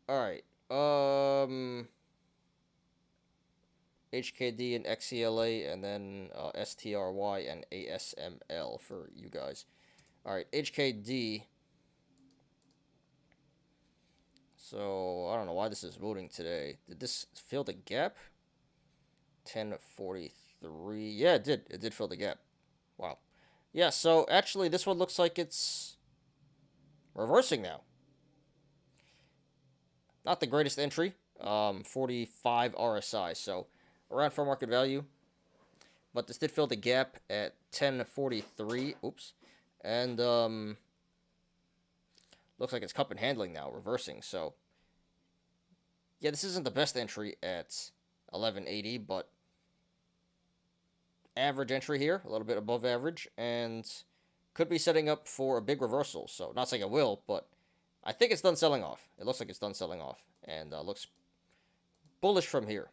All right. HKD and XCLA, and then STRY and ASML for you guys. All right, HKD. So, I don't know why this is voting today. Did this fill the gap? 1043. Yeah, it did. It did fill the gap. Wow. Yeah, so actually this one looks like it's reversing now. Not the greatest entry. 45 RSI, so around fair market value. But this did fill the gap at 1043. Oops. And looks like it's cup and handling now, reversing. So yeah, this isn't the best entry at 1180, but average entry here, a little bit above average, and could be setting up for a big reversal. So, not saying it will, but I think it's done selling off. It looks like it's done selling off, and looks bullish from here,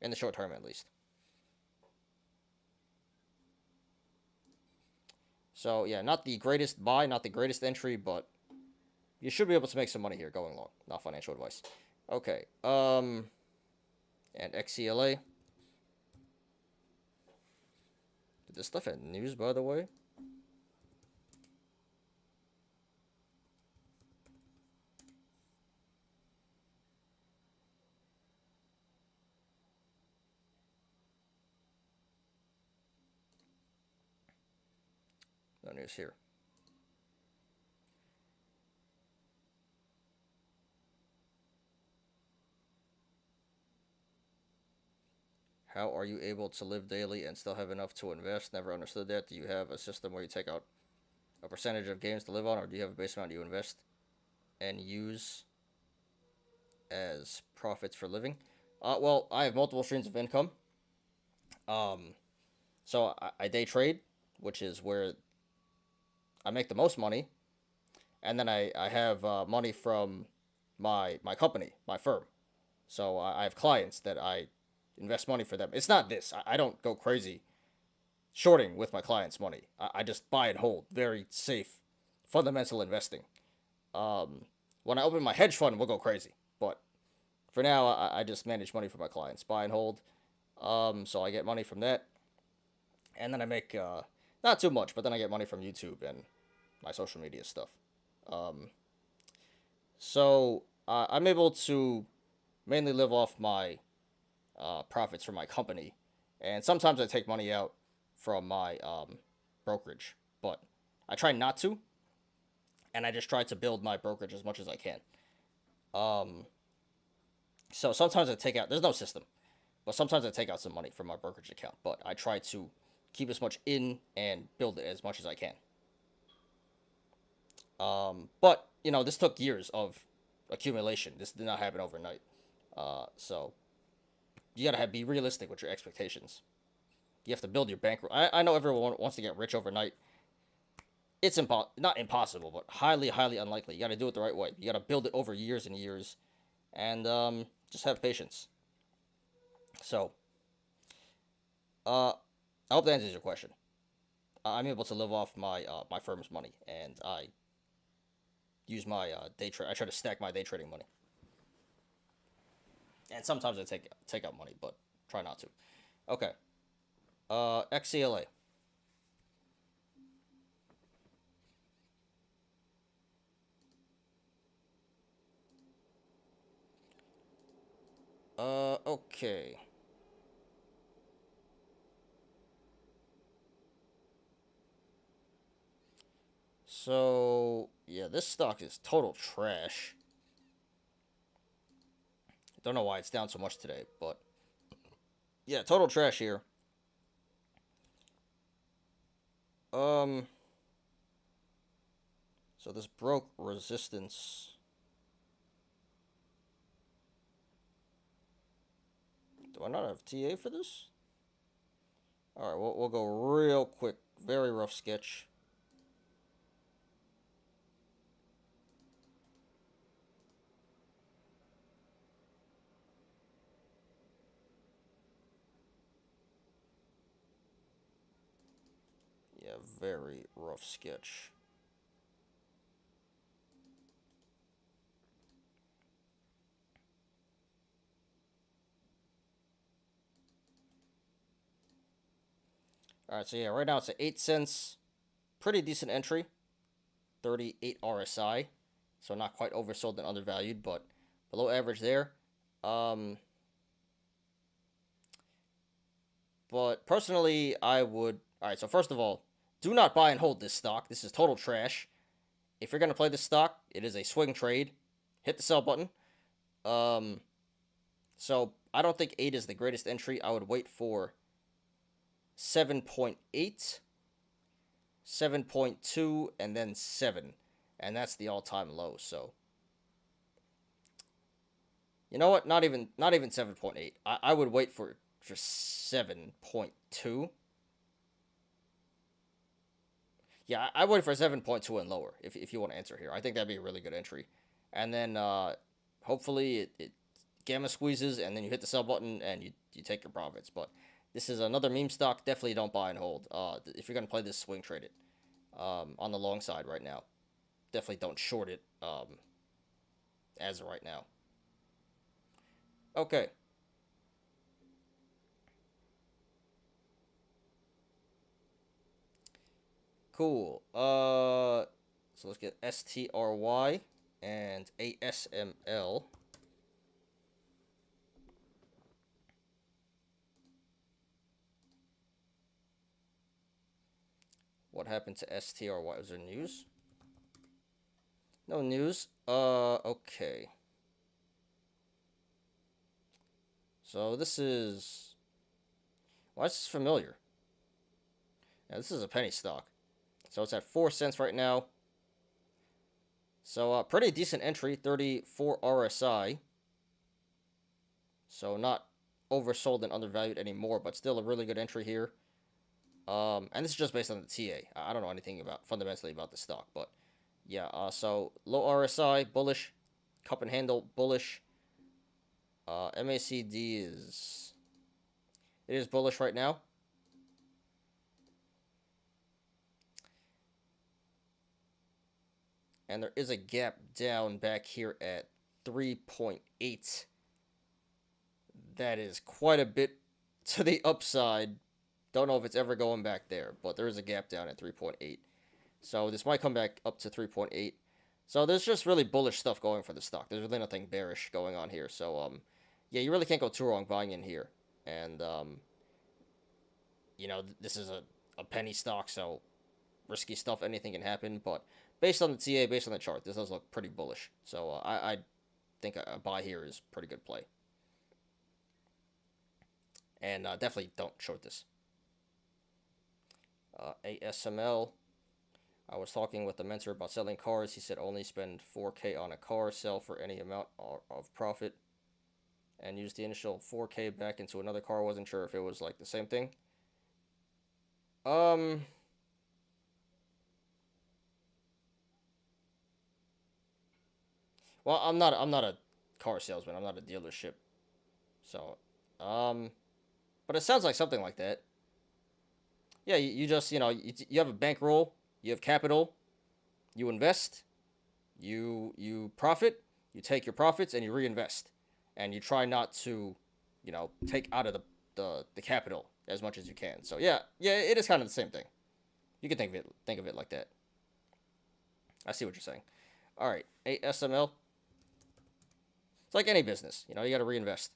in the short term at least. So, yeah, not the greatest buy, not the greatest entry, but you should be able to make some money here going long. Not financial advice. Okay, and XCLA. This stuff had news, by the way. No news here. How are you able to live daily and still have enough to invest? Never understood that. Do you have a system where you take out a percentage of gains to live on, or do you have a base amount you invest and use as profits for living? Well, I have multiple streams of income. So I day trade, which is where I make the most money, and then I have money from my company, my firm. So I have clients that I invest money for them. It's not this. I don't go crazy shorting with my clients' money. I just buy and hold. Very safe, fundamental investing. When I open my hedge fund, we'll go crazy. But for now, I just manage money for my clients, buy and hold. So I get money from that, and then I make not too much, but then I get money from YouTube and my social media stuff. Um, so I'm able to mainly live off my profits from my company, and sometimes I take money out from my brokerage, but I try not to, and I just try to build my brokerage as much as I can. Um, so sometimes I take out. There's no system, but sometimes I take out some money from my brokerage account. But I try to keep as much in and build it as much as I can. But this took years of accumulation. This did not happen overnight. So you gotta be realistic with your expectations. You have to build your bankroll. I know everyone wants to get rich overnight. It's not impossible, but highly, highly unlikely. You gotta do it the right way. You gotta build it over years and years, and just have patience. So, I hope that answers your question. I'm able to live off my firm's money, and I use my day trade. I try to stack my day trading money, and sometimes I take out money, but try not to. Okay. XCLA. Okay. So, yeah, this stock is total trash. Don't know why it's down so much today, but yeah, total trash here. Um, so this broke resistance. Do I not have TA for this? All right, we'll go real quick. Very rough sketch. Yeah, very rough sketch. All right, so yeah, right now it's at 8 cents. Pretty decent entry. 38 RSI. So not quite oversold and undervalued, but below average there. But personally, I would. All right, so first of all, do not buy and hold this stock. This is total trash. If you're going to play this stock, it is a swing trade. Hit the sell button. Um, so I don't think 8 is the greatest entry. I would wait for 7.8, 7.2, and then 7. And that's the all-time low. So you know what? Not even 7.8. I would wait for 7.2. Yeah, I wait for 7.2 and lower if you want to enter here. I think that'd be a really good entry. And then hopefully it gamma squeezes and then you hit the sell button and you take your profits. But this is another meme stock. Definitely don't buy and hold. If you're going to play this, swing trade it on the long side right now. Definitely don't short it as of right now. Okay. Cool. So let's get STRY and ASML. What happened to STRY? Was there news? No news. Okay. So this is. Why is this familiar? Yeah, this is a penny stock. So it's at 4 cents right now. So pretty decent entry, 34 RSI. So not oversold and undervalued anymore, but still a really good entry here. And this is just based on the TA. I don't know anything about fundamentally about the stock, but yeah. So low RSI bullish, cup and handle bullish. MACD is bullish right now. And there is a gap down back here at 3.8. That is quite a bit to the upside. Don't know if it's ever going back there, but there is a gap down at 3.8. So this might come back up to 3.8. So there's just really bullish stuff going for the stock. There's really nothing bearish going on here. So yeah, you really can't go too wrong buying in here. And you know, this is a penny stock, so risky stuff, anything can happen, but based on the TA, based on the chart, this does look pretty bullish. So I think a buy here is pretty good play. And definitely don't short this. ASML. I was talking with the mentor about selling cars. He said only spend 4K on a car, sell for any amount of profit, and use the initial 4K back into another car. Wasn't sure if it was like the same thing. Well, I'm not a car salesman. I'm not a dealership. So, but it sounds like something like that. Yeah, you just, you know, you have a bankroll, you have capital, you invest, you profit, you take your profits and you reinvest. And you try not to, you know, take out of the capital as much as you can. So yeah, it is kind of the same thing. You can think of it like that. I see what you're saying. All right, ASML. It's like any business, you know, you got to reinvest.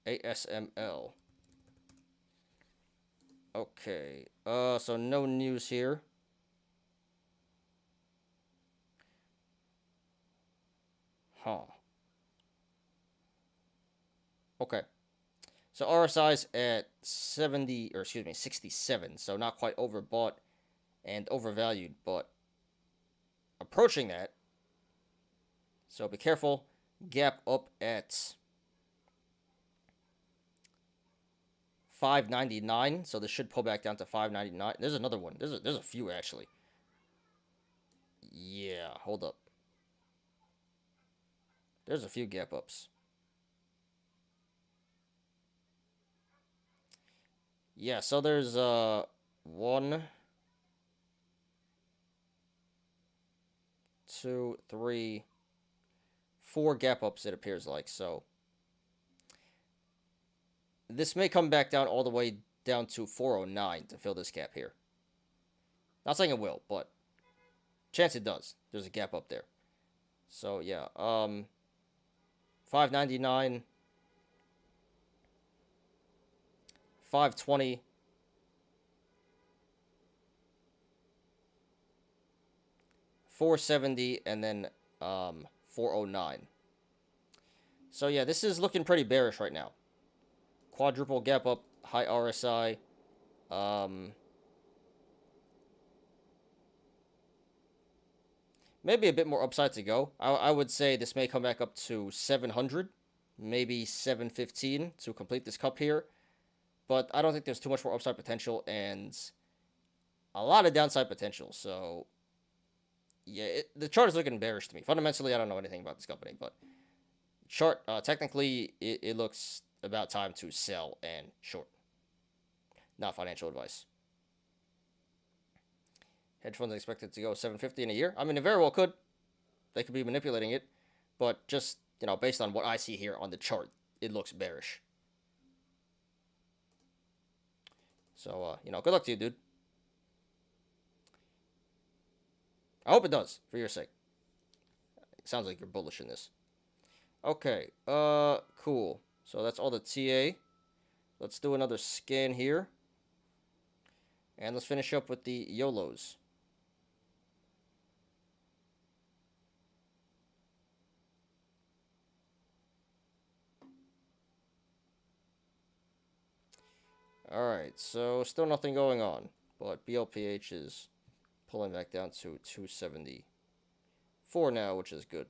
ASML. Okay. So no news here. Huh. Okay. So RSI's at 70, or excuse me, 67. So not quite overbought and overvalued, but approaching that. So be careful. Gap up at 599. So this should pull back down to 599. There's another one. There's a few actually. Yeah, hold up. There's a few gap ups. Yeah, so there's 1, 2, 3, 4 gap ups, it appears like. So this may come back down all the way down to 409 to fill this gap here. Not saying it will, but chance it does. There's a gap up there. So yeah, 599, 520, 470, and then 409. So yeah, this is looking pretty bearish right now. Quadruple gap up, high RSI. Maybe a bit more upside to go. I would say this may come back up to 700, maybe 715 to complete this cup here. But I don't think there's too much more upside potential and a lot of downside potential. So, yeah, the chart is looking bearish to me. Fundamentally, I don't know anything about this company, but chart, technically, it looks about time to sell and short. Not financial advice. Hedge funds expected to go 750 in a year. I mean, it very well could. They could be manipulating it, but just, you know, based on what I see here on the chart, it looks bearish. So, you know, good luck to you, dude. I hope it does, for your sake. It sounds like you're bullish in this. Okay, cool. So that's all the TA. Let's do another scan here. And let's finish up with the Yolos. Alright, so still nothing going on. But BLPH is pulling back down to 274 now, which is good.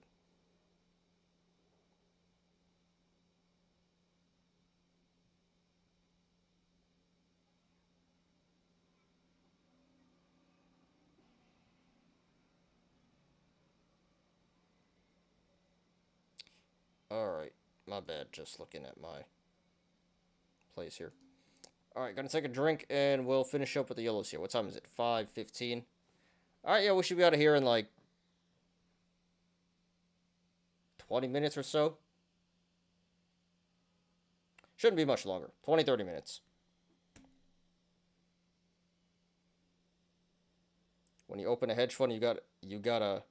Alright, my bad, just looking at my place here. Alright, gonna take a drink, and we'll finish up with the Yolos here. What time is it? 5:15. Alright, yeah, we should be out of here in, like, 20 minutes or so. Shouldn't be much longer. 20, 30 minutes. When you open a hedge fund, you gotta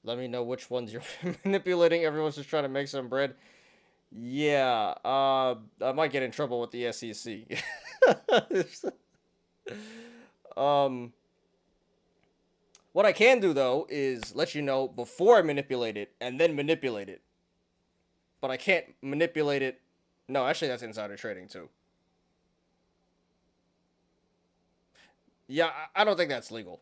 let me know which ones you're manipulating. Everyone's just trying to make some bread. Yeah, I might get in trouble with the SEC. What I can do though is let you know before I manipulate it and then manipulate it. But I can't manipulate it. No, actually that's insider trading too. Yeah, I don't think that's legal.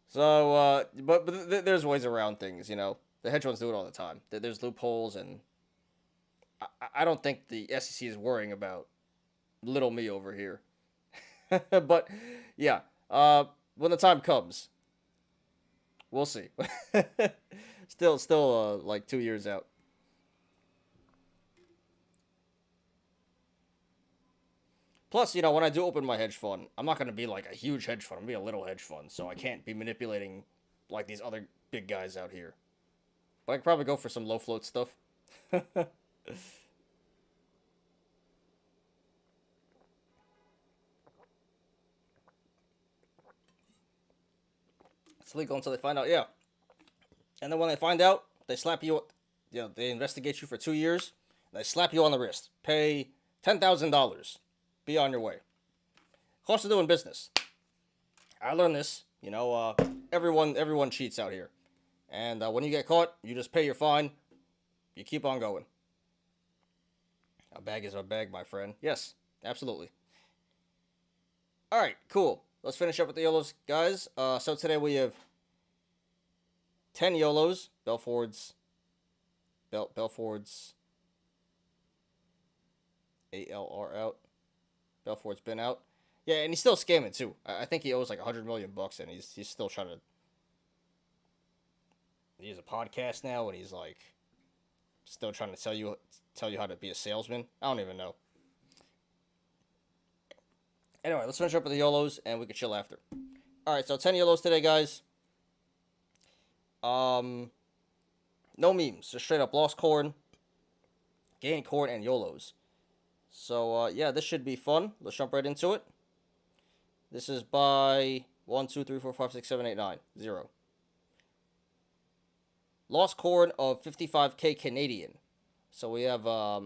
So, but there's ways around things, you know. The hedge funds do it all the time. There's loopholes, and I don't think the SEC is worrying about little me over here. But yeah, when the time comes, we'll see. Still, like 2 years out. Plus, you know, when I do open my hedge fund, I'm not gonna be like a huge hedge fund. I'm gonna be a little hedge fund, so I can't be manipulating like these other big guys out here. But I could probably go for some low float stuff. It's legal until they find out, yeah. And then when they find out, they slap you, you know, they investigate you for 2 years, they slap you on the wrist. Pay $10,000. Be on your way. Cost of doing business. I learned this, you know, everyone cheats out here. And when you get caught, you just pay your fine. You keep on going. A bag is a bag, my friend. Yes, absolutely. Alright, cool. Let's finish up with the Yolos, guys. So today we have 10 Yolos. Belford's ALR out. Belford's been out. Yeah, and he's still scamming too. I think he owes like $100 million, and he's still trying to. He has a podcast now, and he's like still trying to tell you how to be a salesman. I don't even know. Anyway, let's finish up with the Yolos, and we can chill after. All right, so 10 Yolos today, guys. No memes, just straight up lost corn, gained corn, and Yolos. So yeah, this should be fun. Let's jump right into it. This is by 1, 2, 3, 4, 5, 6, 7, 8, 9, 0. Lost corn of 55k Canadian. So we have I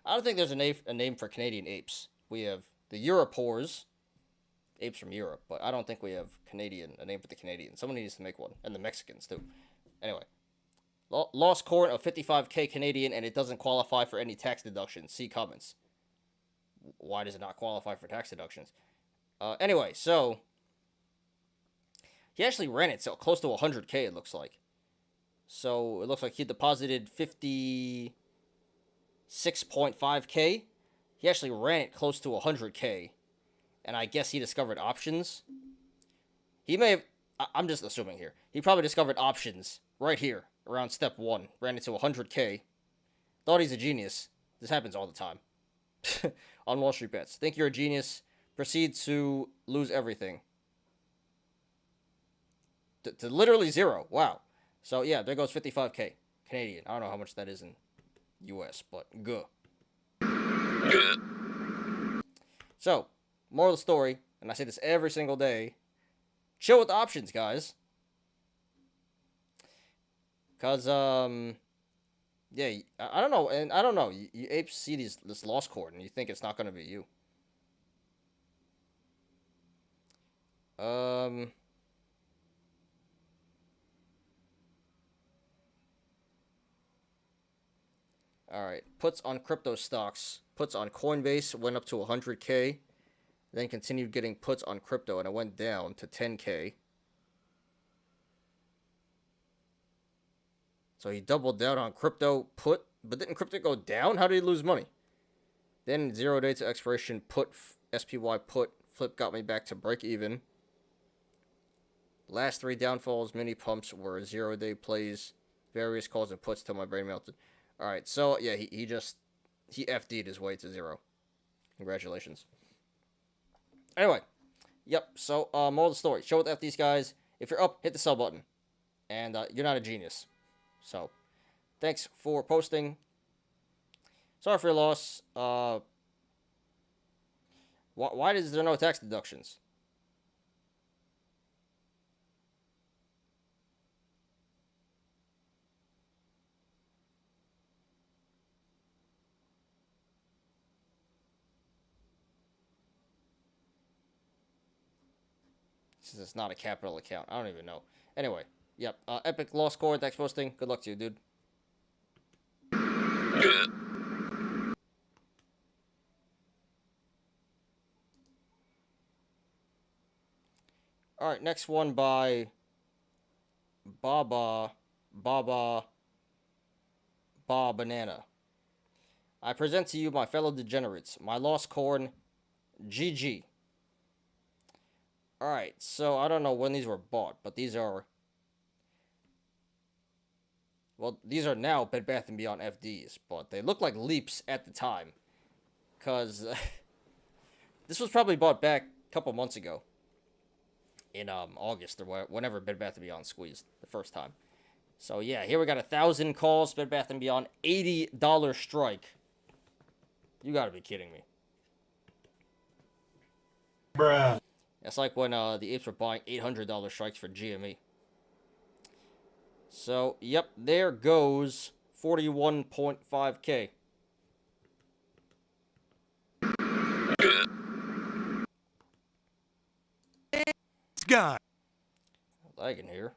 don't think there's a name for Canadian apes. We have the Europores, apes from Europe, but I don't think we have a name for the Canadians. Someone needs to make one, and the Mexicans too. Anyway, lost corn of 55k Canadian, and it doesn't qualify for any tax deductions. See comments. Why does it not qualify for tax deductions? Anyway, so he actually ran it so close to 100k. It looks like. So it looks like he deposited 56.5k. He actually ran it close to 100k, and I guess he discovered options. He may have. I'm just assuming here. He probably discovered options right here around step 1. Ran it to 100k. Thought he's a genius. This happens all the time. On Wall Street bets. Think you're a genius. Proceed to lose everything. To literally 0. Wow. So yeah, there goes 55k Canadian. I don't know how much that is in US, but good. So, moral of the story, and I say this every single day, chill with the options, guys. Cause yeah, I don't know, and I don't know. You apes see this lost corn, and you think it's not gonna be you. Alright, puts on crypto stocks. Puts on Coinbase went up to 100k. Then continued getting puts on crypto, and it went down to 10k. So he doubled down on crypto put, but didn't crypto go down? How did he lose money? Then 0 day to expiration put, SPY put, flip got me back to break even. Last 3 downfalls, mini pumps were 0-day plays, various calls and puts till my brain melted. Alright, so yeah, he FD'd his way to 0. Congratulations. Anyway, yep, so moral of the story. Show with these guys. If you're up, hit the sell button. And you're not a genius. So, thanks for posting. Sorry for your loss. Why is there no tax deductions? Since it's not a capital account. I don't even know. Anyway, yep. Epic loss score. Thanks for posting. Good luck to you, dude. Alright, next one by Baba Banana. I present to you, my fellow degenerates, my lost corn, GG. Alright, so I don't know when these were bought, but these are... Well, these are now Bed Bath & Beyond FDs, but they look like leaps at the time. Because this was probably bought back a couple months ago. In August, or whenever Bed Bath & Beyond squeezed the first time. So yeah, here we got 1,000 calls, Bed Bath & Beyond, $80 strike. You gotta be kidding me. Bruh. That's like when the apes were buying $800 strikes for GME. So, yep, there goes 41.5K. It's gone. Lagging here.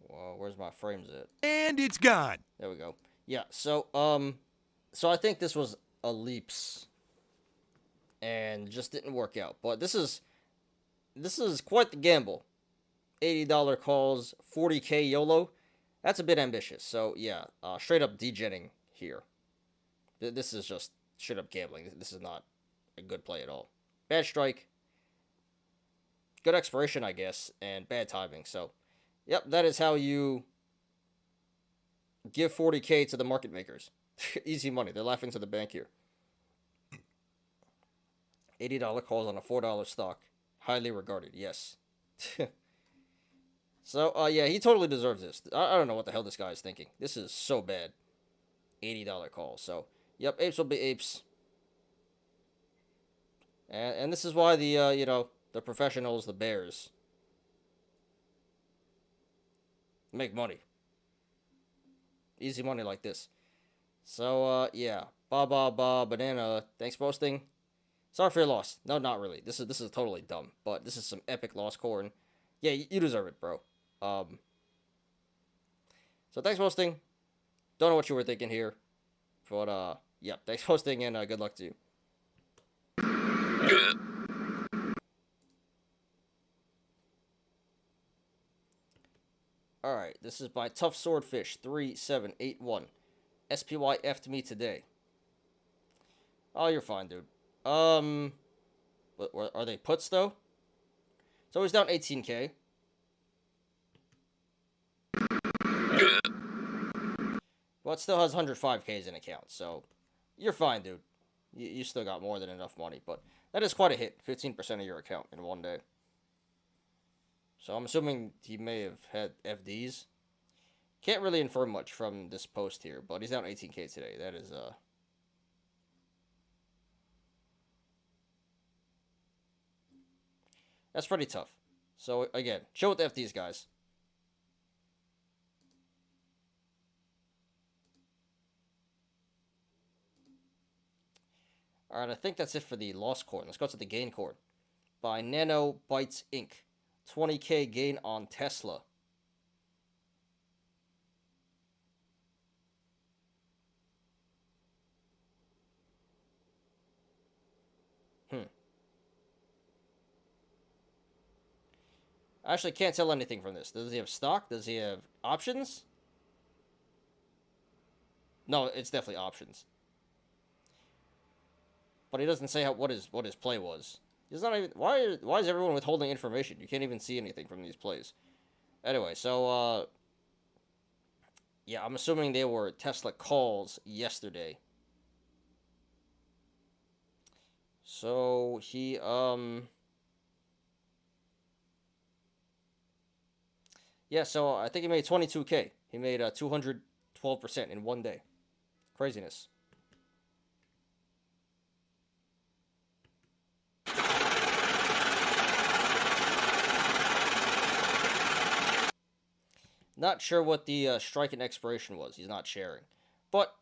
Well, where's my frames at? And it's gone. There we go. Yeah, so I think this was a leaps and just didn't work out. But this is quite the gamble. $80 calls, 40K YOLO. That's a bit ambitious. So yeah, straight up degenning here. This is just straight up gambling. This is not a good play at all. Bad strike. Good expiration, I guess, and bad timing. So, yep, that is how you give 40K to the market makers. Easy money. They're laughing to the bank here. $80 calls on a $4 stock. Highly regarded, yes. So, yeah, he totally deserves this. I don't know what the hell this guy is thinking. This is so bad. $80 calls. So, yep, apes will be apes. And this is why the, the professionals, the bears, make money. Easy money like this. So, yeah. Banana, thanks for posting. Sorry for your loss. No, not really. This is totally dumb. But this is some epic lost corn. Yeah, you deserve it, bro. So thanks for posting. Don't know what you were thinking here. But, yeah, thanks for posting and good luck to you. Alright, this is by Tough Swordfish 3781. SPY F'd me today. Oh, you're fine, dude. What, are they puts, though? So he's down 18K. But still has 105Ks in account, so you're fine, dude. You still got more than enough money, but that is quite a hit. 15% of your account in one day. So I'm assuming he may have had FDs. Can't really infer much from this post here, but he's down 18K today. That is, that's pretty tough. So, again, chill with the FDs, guys. Alright, I think that's it for the lost coin. Let's go to the gain coin. By Nano Bytes Inc. 20K gain on Tesla. I actually can't tell anything from this. Does he have stock? Does he have options? No, it's definitely options. But But he doesn't say what his play was. He's not even. Why is everyone withholding information? You can't even see anything from these plays. Anyway, so yeah, I'm assuming they were Tesla calls yesterday. So he yeah, so I think he made 22K. He made 212% in one day. Craziness. Not sure what the strike and expiration was. He's not sharing. But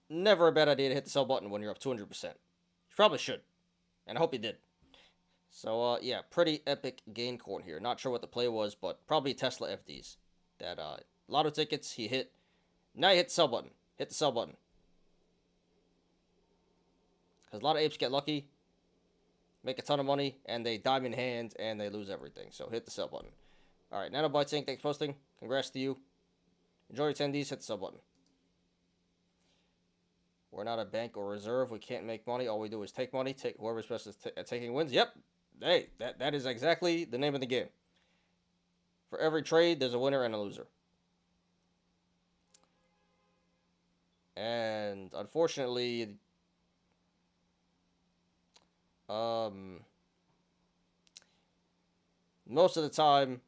never a bad idea to hit the sell button when you're up 200%. You probably should. And I hope you did. So, yeah, pretty epic gain corn here. Not sure what the play was, but probably Tesla FDs. That, lotto tickets he hit. Now you hit the sell button. Hit the sell button. Because a lot of apes get lucky, make a ton of money, and they diamond hand, and they lose everything. So hit the sell button. Alright, Nanobytes Inc., thanks for posting. Congrats to you. Enjoy your attendees, hit the sell button. We're not a bank or reserve. We can't make money. All we do is take money. Take whoever's best at taking wins. Yep. Hey, that is exactly the name of the game. For every trade, there's a winner and a loser. And unfortunately, most of the time,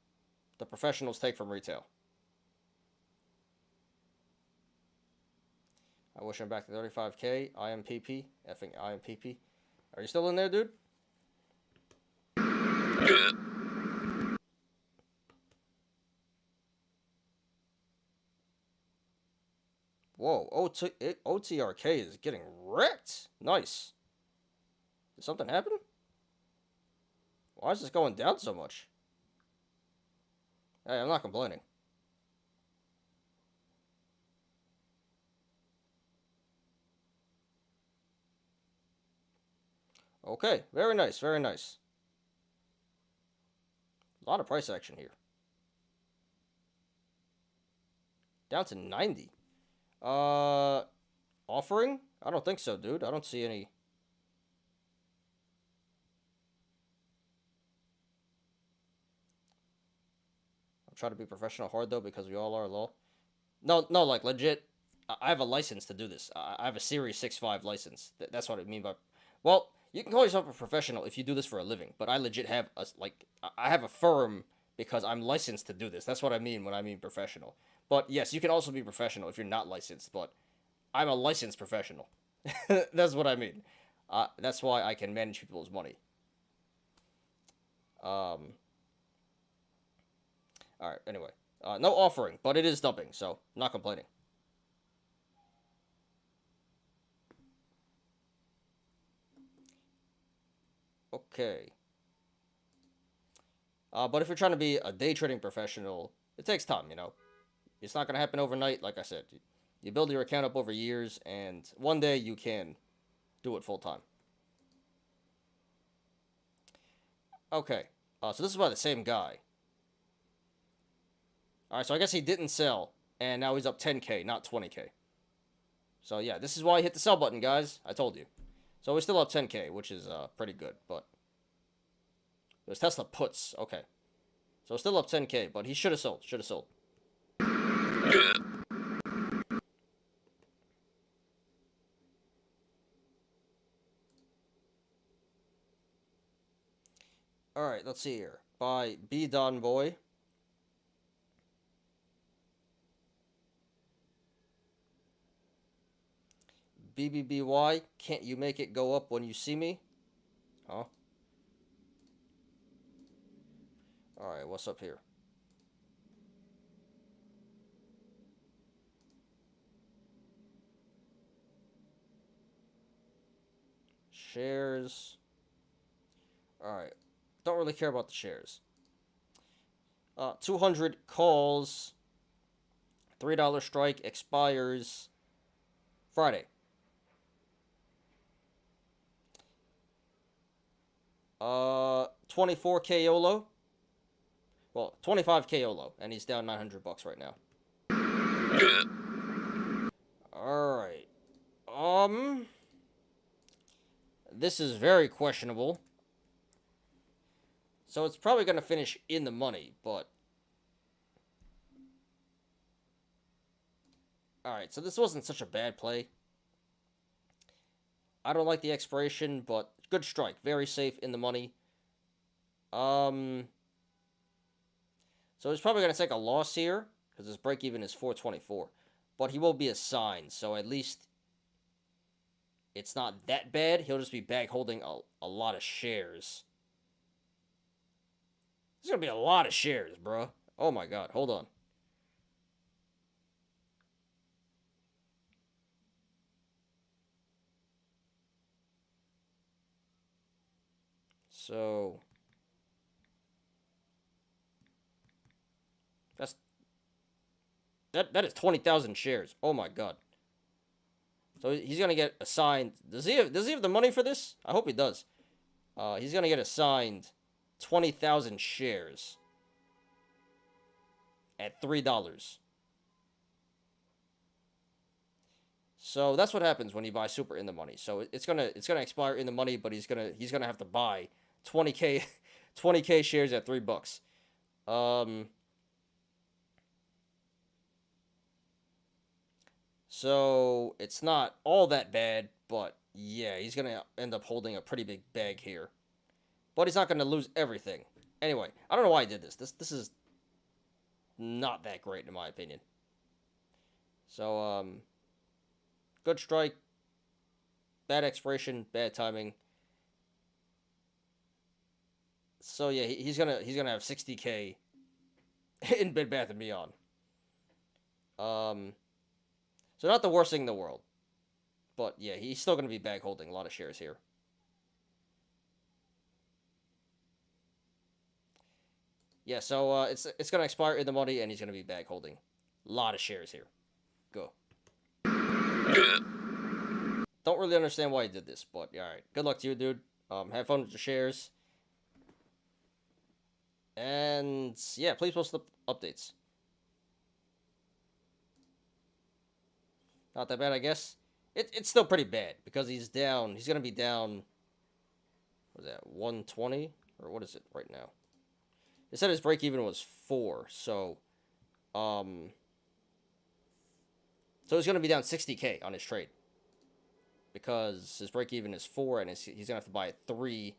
the professionals take from retail. I wish I'm back to 35K. IMPP. Effing IMPP. Are you still in there, dude? Whoa, OTRK is getting wrecked. Nice. Did something happen? Why is this going down so much? Hey, I'm not complaining. Okay, very nice, very nice. A lot of price action here. Down to 90. Offering? I don't think so, dude. I don't see any. I'm trying to be professional hard, though, because we all are, lol. No, like, legit. I have a license to do this. I have a Series 6.5 license. That's what I mean by... Well, you can call yourself a professional if you do this for a living, but I legit have I have a firm because I'm licensed to do this. That's what I mean when I mean professional. But yes, you can also be professional if you're not licensed, but I'm a licensed professional. That's what I mean. That's why I can manage people's money. Alright, anyway. No offering, but it is dumping, so not complaining. Okay. But if you're trying to be a day trading professional, it takes time, you know. It's not going to happen overnight, like I said. You build your account up over years, and one day you can do it full time. Okay. So this is by the same guy. Alright, so I guess he didn't sell, and now he's up 10K, not 20K. So yeah, this is why I hit the sell button, guys. I told you. So we're still up 10K, which is pretty good, but... It was Tesla puts. Okay. So still up 10K, but he should have sold. Should have sold. Alright, let's see here. By B Don Boy. BBBY, can't you make it go up when you see me? Huh? Alright, what's up here? Shares. Alright. Don't really care about the shares. 200 calls. $3 strike expires Friday. 24K YOLO. Well, 25K YOLO, and he's down $900 right now. Alright. This is very questionable. So it's probably going to finish in the money, but... Alright, so this wasn't such a bad play. I don't like the expiration, but good strike. Very safe in the money. So he's probably going to take a loss here, because his break-even is 424. But he will be assigned, so at least it's not that bad. He'll just be back holding a lot of shares. There's going to be a lot of shares, bro. Oh my god, hold on. So... That is 20,000 shares. Oh my god. So he's gonna get assigned. Does he have the money for this? I hope he does. He's gonna get assigned 20,000 shares at $3. So that's what happens when you buy super in the money. So it's gonna expire in the money, but he's gonna have to buy 20k shares at $3. So it's not all that bad, but yeah, he's going to end up holding a pretty big bag here. But he's not going to lose everything. Anyway, I don't know why I did this. This is not that great in my opinion. So, good strike, bad expiration, bad timing. So yeah, he's gonna have 60k in Bed Bath & Beyond. So not the worst thing in the world. But yeah, he's still going to be bag holding a lot of shares here. Yeah, so it's going to expire in the money, and he's going to be bag holding a lot of shares here. Go. Don't really understand why he did this, but all right. Good luck to you, dude. Have fun with your shares. And yeah, please post the updates. Not that bad, I guess. It's still pretty bad because he's down. He's going to be down, what is that, 120? Or what is it right now? It said his break-even was 4, so he's going to be down 60k on his trade. Because his break-even is 4, and he's going to have to buy 3.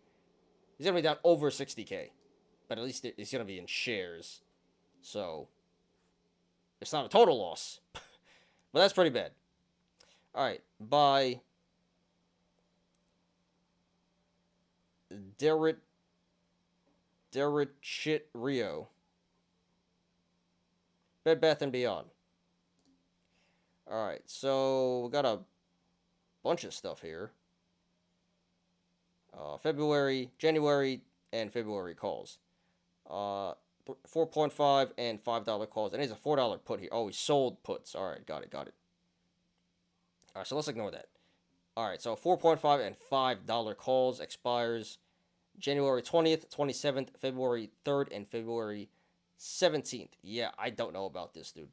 He's going to be down over 60k. But at least he's going to be in shares. So, it's not a total loss. But that's pretty bad. Alright, by Derrit Shit Rio. Bed Bath & Beyond. Alright, so we got a bunch of stuff here. January, and February calls. 4.5 and $5 calls. And he's a $4 put here. Oh, he sold puts. Alright, got it. Alright, so let's ignore that. Alright, so 4.5 and $5 calls expires January 20th, 27th, February 3rd, and February 17th. Yeah, I don't know about this, dude.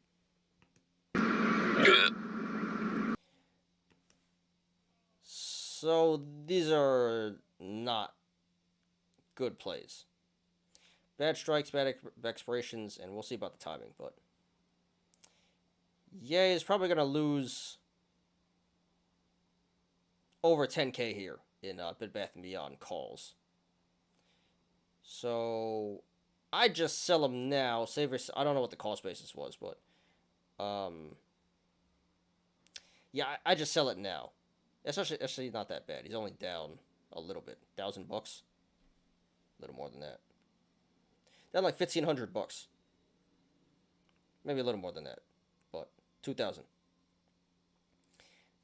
So, these are not good plays. Bad strikes, bad expirations, and we'll see about the timing, but... yeah, he's probably going to lose over 10k here in Bed Bath & Beyond calls. So, I just sell him now. I don't know what the cost basis was, but... yeah, I just sell it now. It's actually not that bad. He's only down a little bit. $1,000? A little more than that. Down like $1,500. Maybe a little more than that. But, 2,000.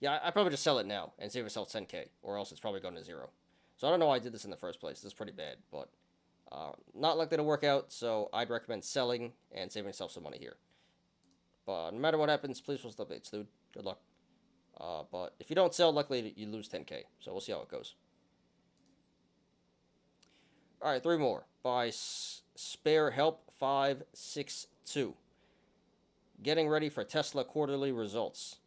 Yeah, I'd probably just sell it now and save myself 10k, or else it's probably going to 0. So I don't know why I did this in the first place. This is pretty bad, but not likely to work out, so I'd recommend selling and saving yourself some money here. But no matter what happens, please post updates, dude. Good luck. But if you don't sell, likely you lose 10k, so we'll see how it goes. Alright, 3 more. By Spare Help 562. Getting ready for Tesla quarterly results.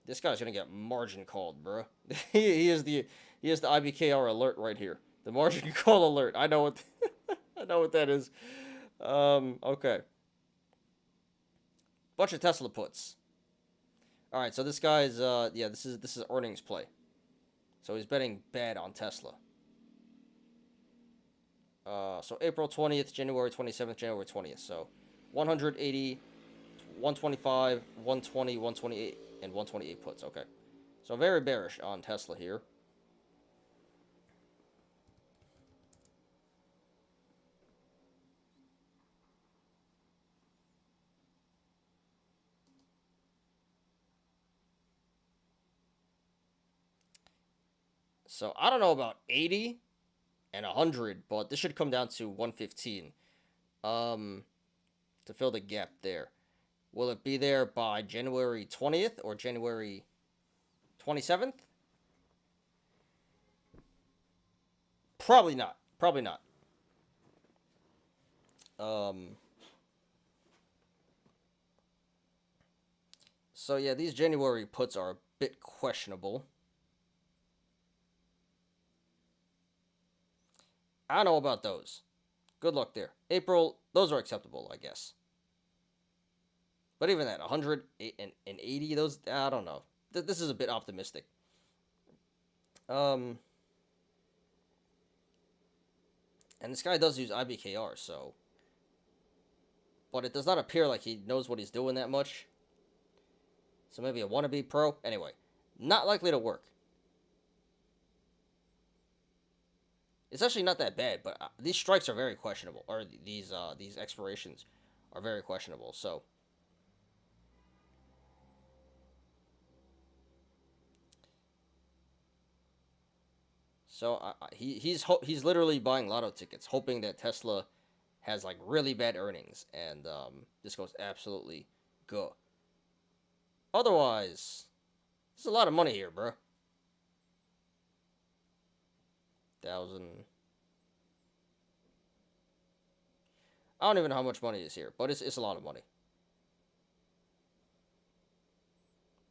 This guy's gonna get margin called, bro. he is the IBKR alert right here. The margin call alert. I know what I know what that is. Okay. Bunch of Tesla puts. All right, so this guy's yeah, this is earnings play. So he's betting bad on Tesla. So April 20th, January 27th, January 20th. So 180, 125, 120, 128, and 128 puts. Okay. So very bearish on Tesla here. So I don't know about 80 and 100, but this should come down to 115 to fill the gap there. Will it be there by January 20th or January 27th? Probably not. Probably not. So yeah, these January puts are a bit questionable. I don't know about those. Good luck there. April, those are acceptable, I guess. But even that, 100 and 80, those, I don't know. This is a bit optimistic. And this guy does use IBKR, so. But it does not appear like he knows what he's doing that much. So maybe a wannabe pro. Anyway, not likely to work. It's actually not that bad, but these strikes are very questionable, or these expirations are very questionable. So he's literally buying lotto tickets, hoping that Tesla has like really bad earnings, and this goes absolutely good. Otherwise, there's a lot of money here, bro. 1,000. I don't even know how much money is here, but it's a lot of money.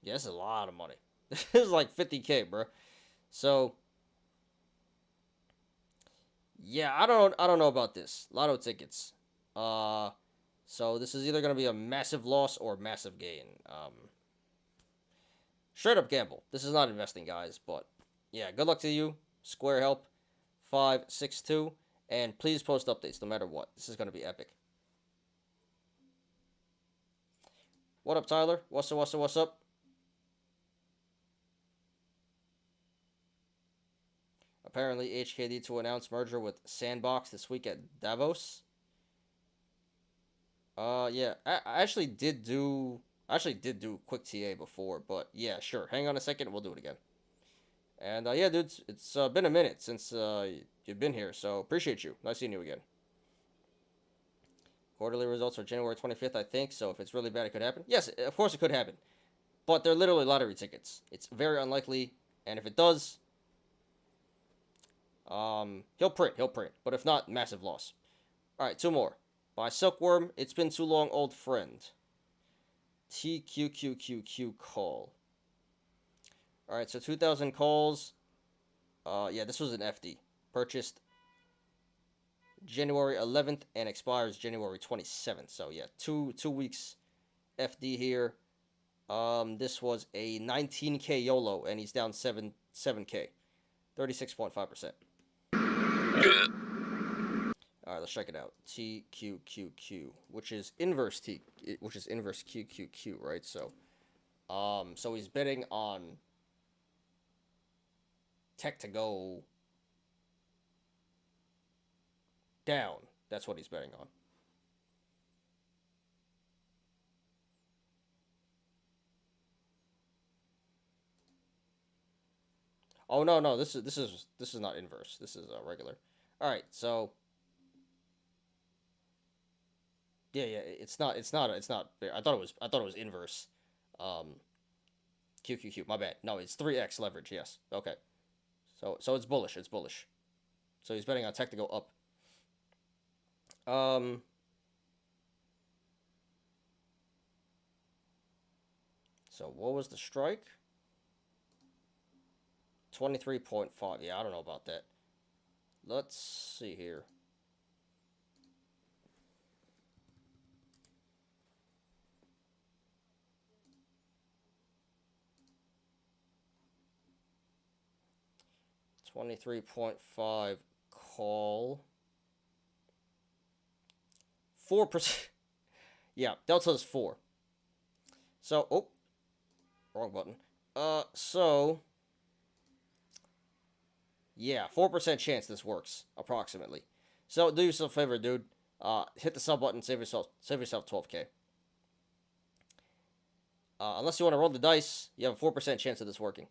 Yeah, it's a lot of money. This is like 50K, bro. So yeah, I don't know about this. Lotto tickets. So this is either gonna be a massive loss or massive gain. Straight up gamble. This is not investing, guys, but yeah, good luck to you. Square help 562, and please post updates no matter what. This is gonna be epic. What up, Tyler? What's up? Apparently, HKD to announce merger with Sandbox this week at Davos. Yeah, I actually did do quick TA before, but yeah, sure. Hang on a second, we'll do it again. And yeah, dude, it's been a minute since you've been here, so appreciate you. Nice seeing you again. Quarterly results are January 25th, I think. So if it's really bad, it could happen. Yes, of course it could happen, but they're literally lottery tickets. It's very unlikely, and if it does, he'll print. But if not, massive loss. All right, two more. By Silkworm, it's been too long, old friend. TQQQQ call. All right, so 2,000 calls. Yeah, this was an FD. Purchased January 11th and expires January 27th. So yeah, two weeks FD here. This was a 19K YOLO, and he's down 7K, 36.5%. All right, let's check it out. TQQQ, which is inverse QQQ, right? So, so he's betting on tech to go down. That's what he's betting on. Oh no, this is not inverse. This is regular. All right, so yeah, it's not. I thought it was inverse. QQQ. My bad. No, it's 3x leverage. Yes. Okay. So it's bullish. So he's betting on tech to go up. So what was the strike? 23.5. Yeah, I don't know about that. Let's see here. $23.5 call. 4%. Yeah, Delta's 4. So, oh, wrong button. So, yeah, 4% chance this works, approximately. So, do yourself a favor, dude. Hit the sub button, save yourself 12K. Unless you want to roll the dice, you have a 4% chance of this working.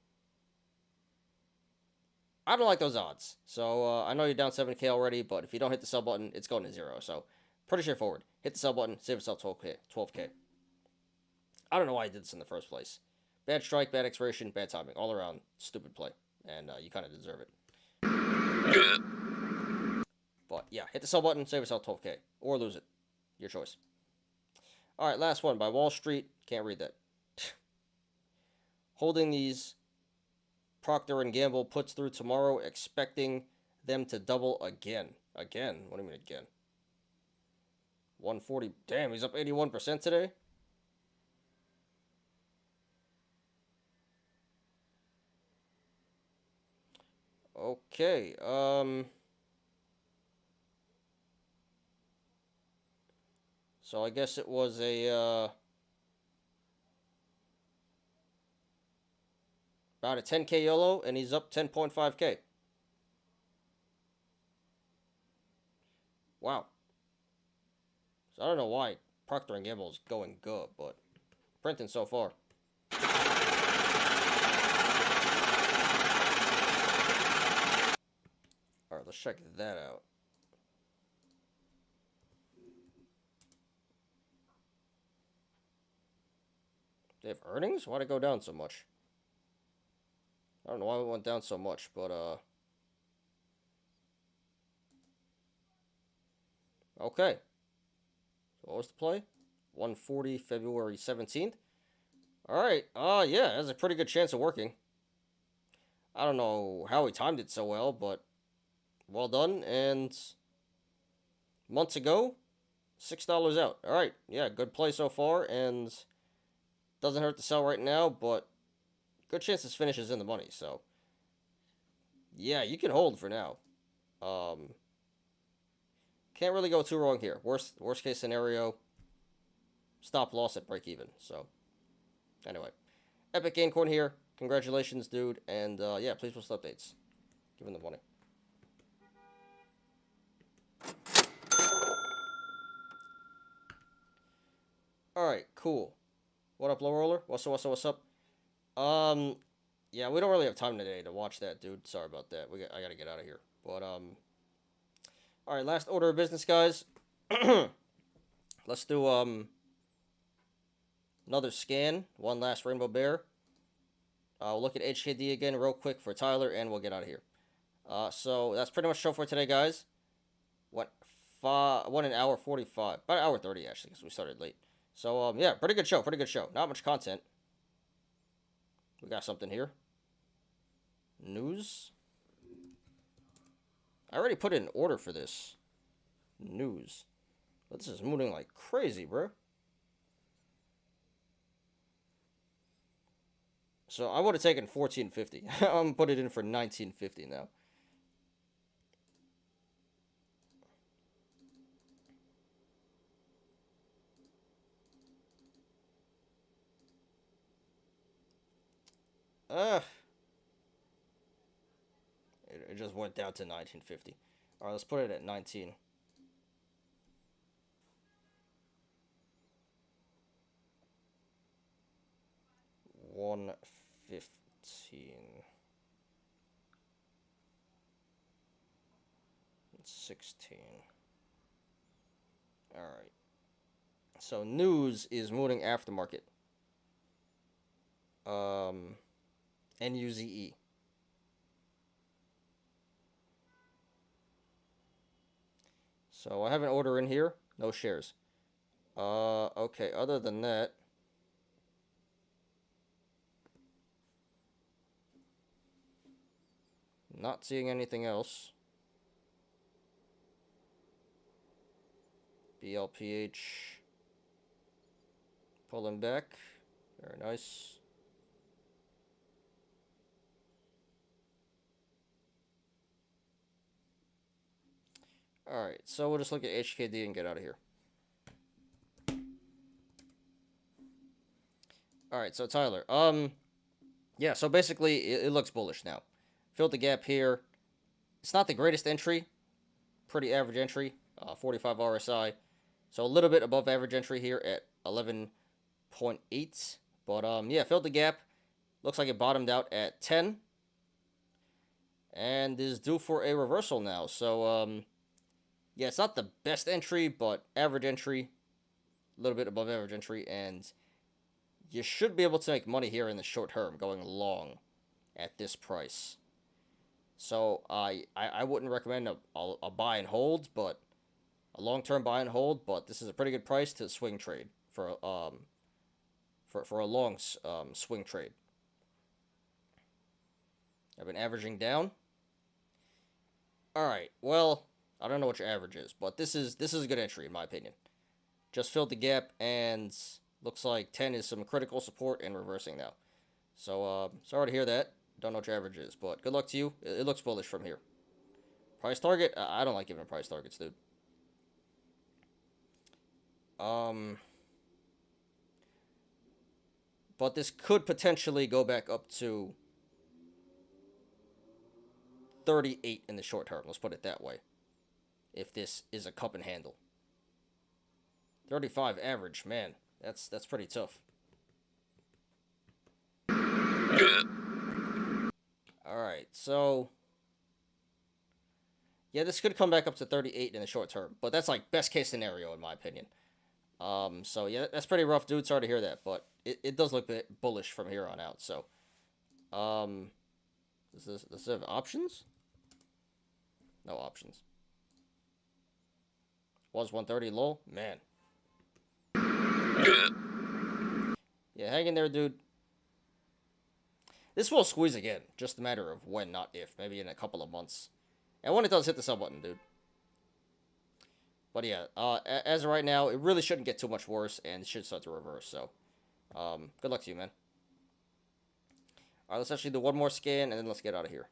I don't like those odds. So, I know you're down 7K already, but if you don't hit the sub button, it's going to 0. So, pretty straightforward. Hit the sub button, save yourself 12K. I don't know why I did this in the first place. Bad strike, bad expiration, bad timing. All around, stupid play. And you kind of deserve it. But, yeah, hit the sell button, save yourself 12K. Or lose it. Your choice. Alright, last one by Wall Street. Can't read that. Holding these Procter & Gamble puts through tomorrow, expecting them to double again. Again? What do you mean again? 140. Damn, he's up 81% today? Okay, so I guess it was a, about a 10K YOLO, and he's up 10.5K. Wow. So I don't know why Procter & Gamble is going good, but printing so far. Alright, let's check that out. They have earnings? Why'd it go down so much? I don't know why it went down so much, but, okay. So what was the play? 140, February 17th. Alright, yeah, there's a pretty good chance of working. I don't know how he timed it so well, but well done. And months ago, $6 out. Alright, yeah, good play so far, and doesn't hurt to sell right now, but good chance this finishes in the money, so yeah, you can hold for now. Can't really go too wrong here. Worst case scenario, stop loss at break even. So anyway, Epic Game Coin here. Congratulations, dude, and yeah, please post updates. Give him the money. All right, cool. What up, low roller? What's up? Yeah, we don't really have time today to watch that, dude. Sorry about that. I gotta get out of here. But all right, last order of business, guys. Let's do another scan. One last Rainbow Bear. We'll look at HKD again real quick for Tyler, and we'll get out of here. So that's pretty much the show for today, guys. What? 1 hour 45, about an hour 30 actually, because we started late. So yeah, pretty good show. Not much content. We got something here. News. I already put in an order for this. News. But this is moving like crazy, bro. So I would have taken 1450. I'm gonna put it in for 1950 now. It just went down to 1950. All right, let's put it at 19. $115. 16. All right. So news is moving aftermarket. NUZE. So I have an order in here. No shares. Okay. Other than that, Not seeing anything else. BLPH pulling back. Very nice. Alright, so we'll just look at HKD and get out of here. Alright, so Tyler, yeah, so basically it looks bullish now. Filled the gap here. It's not the greatest entry. Pretty average entry. 45 RSI. So a little bit above average entry here at 11.8. But, yeah, filled the gap. Looks like it bottomed out at 10. And is due for a reversal now. So, yeah, it's not the best entry, but average entry. A little bit above average entry. And you should be able to make money here in the short term going long at this price. So I wouldn't recommend a buy and hold, but a long-term buy and hold. But this is a pretty good price to swing trade for a long swing trade. I've been averaging down. All right. Well, I don't know what your average is, but this is a good entry in my opinion. Just filled the gap and looks like 10 is some critical support and reversing now. So sorry to hear that. Don't know what your average is, but good luck to you. It looks bullish from here. Price target? I don't like giving price targets, dude. But this could potentially go back up to 38 in the short term. Let's put it that way. If this is a cup and handle. 35 average, man. That's pretty tough. Alright, so yeah, this could come back up to 38 in the short term, but that's like best case scenario in my opinion. So yeah, that's pretty rough, dude. Sorry to hear that, but it does look a bit bullish from here on out. So, does this have options? No options. Was 130 low? Man. Yeah, hang in there, dude. This will squeeze again. Just a matter of when, not if. Maybe in a couple of months. And when it does, hit the sub button, dude. But yeah, as of right now, it really shouldn't get too much worse, and it should start to reverse. So, good luck to you, man. Alright, let's actually do one more scan, and then let's get out of here.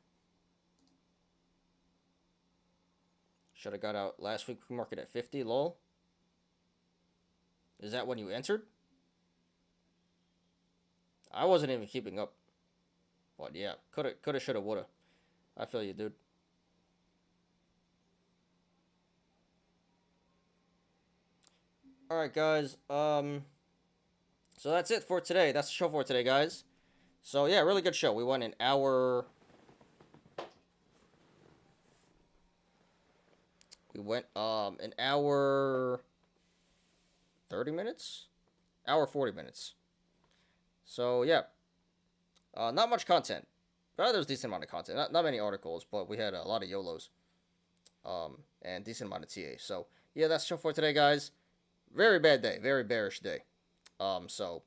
Should have got out last week. Market at 50, lol. Is that when you entered? I wasn't even keeping up. But yeah, coulda, shoulda, woulda. I feel you, dude. Alright, guys. So that's it for today. That's the show for today, guys. So yeah, really good show. We went an hour. We went an hour 30 minutes? Hour 40 minutes. So yeah. Not much content. But there's a decent amount of content. Not many articles, but we had a lot of Yolos. And decent amount of TA. So yeah, that's the show for today, guys. Very bad day. Very bearish day. So,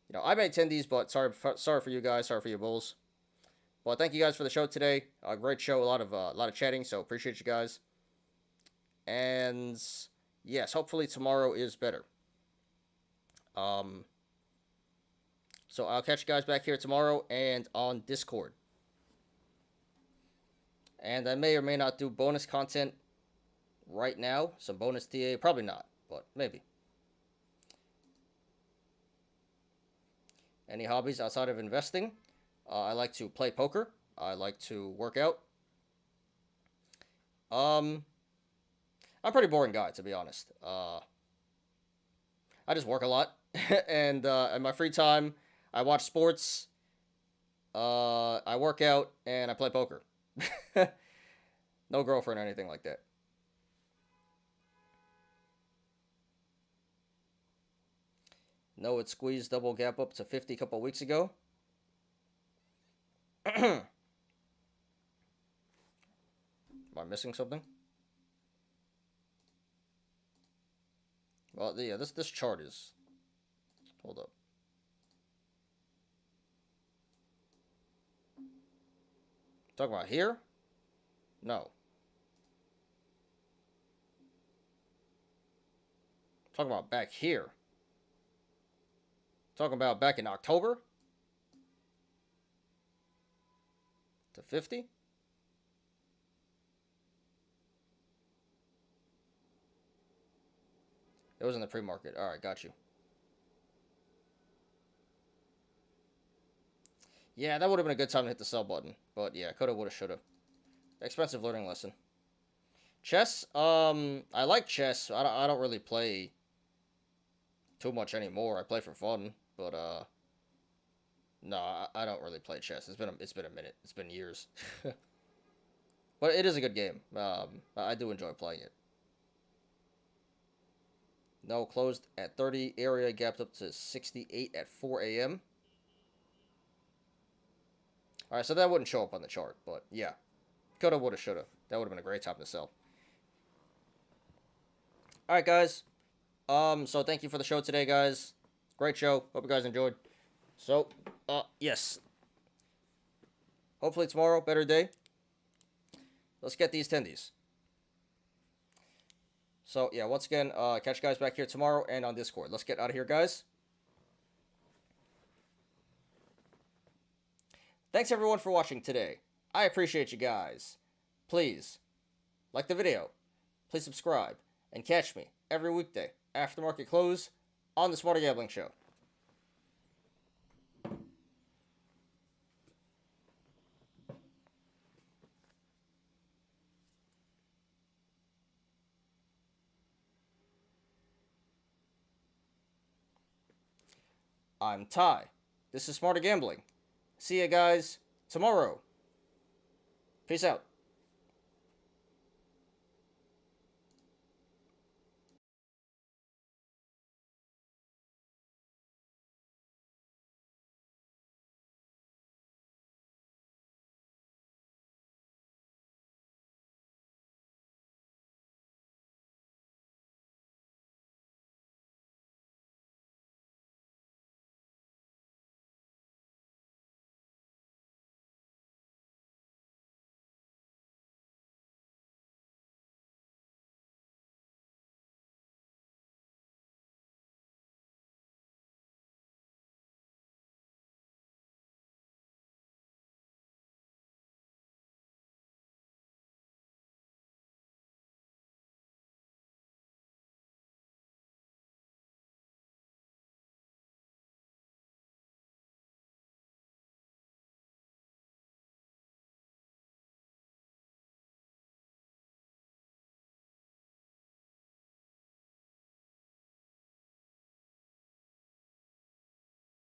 you know, I may attend these, but sorry for you guys. Sorry for you bulls. But thank you guys for the show today. Great show. A lot of chatting. So appreciate you guys. And yes, hopefully tomorrow is better. So I'll catch you guys back here tomorrow and on Discord. And I may or may not do bonus content right now. Some bonus TA. Probably not, but maybe. Any hobbies outside of investing? I like to play poker. I like to work out. I'm a pretty boring guy, to be honest. I just work a lot. And in my free time, I watch sports. I work out, and I play poker. No girlfriend or anything like that. No, it squeezed double gap up to 50 a couple weeks ago. Am I missing something? Well, yeah, this chart is... Hold up. Talking about here? No. Talking about back here. Talking about back in October? To 50? It was in the pre-market. Alright, got you. Yeah, that would have been a good time to hit the sell button. But yeah, coulda, woulda, shoulda. Expensive learning lesson. Chess, I like chess. I don't really play too much anymore. I play for fun, but no, I don't really play chess. It's been a minute. It's been years. But it is a good game. I do enjoy playing it. No, closed at 30. Area gapped up to 68 at 4 a.m. Alright, so that wouldn't show up on the chart, but yeah. Coulda, woulda, shoulda. That would have been a great time to sell. Alright, guys. So thank you for the show today, guys. Great show. Hope you guys enjoyed. So, yes. Hopefully tomorrow, better day. Let's get these tendies. So, yeah, once again, catch you guys back here tomorrow and on Discord. Let's get out of here, guys. Thanks, everyone, for watching today. I appreciate you guys. Please, like the video. Please subscribe. And catch me every weekday after market close on the Smarter Gambling Show. I'm Ty. This is Smarter Gambling. See you guys tomorrow. Peace out.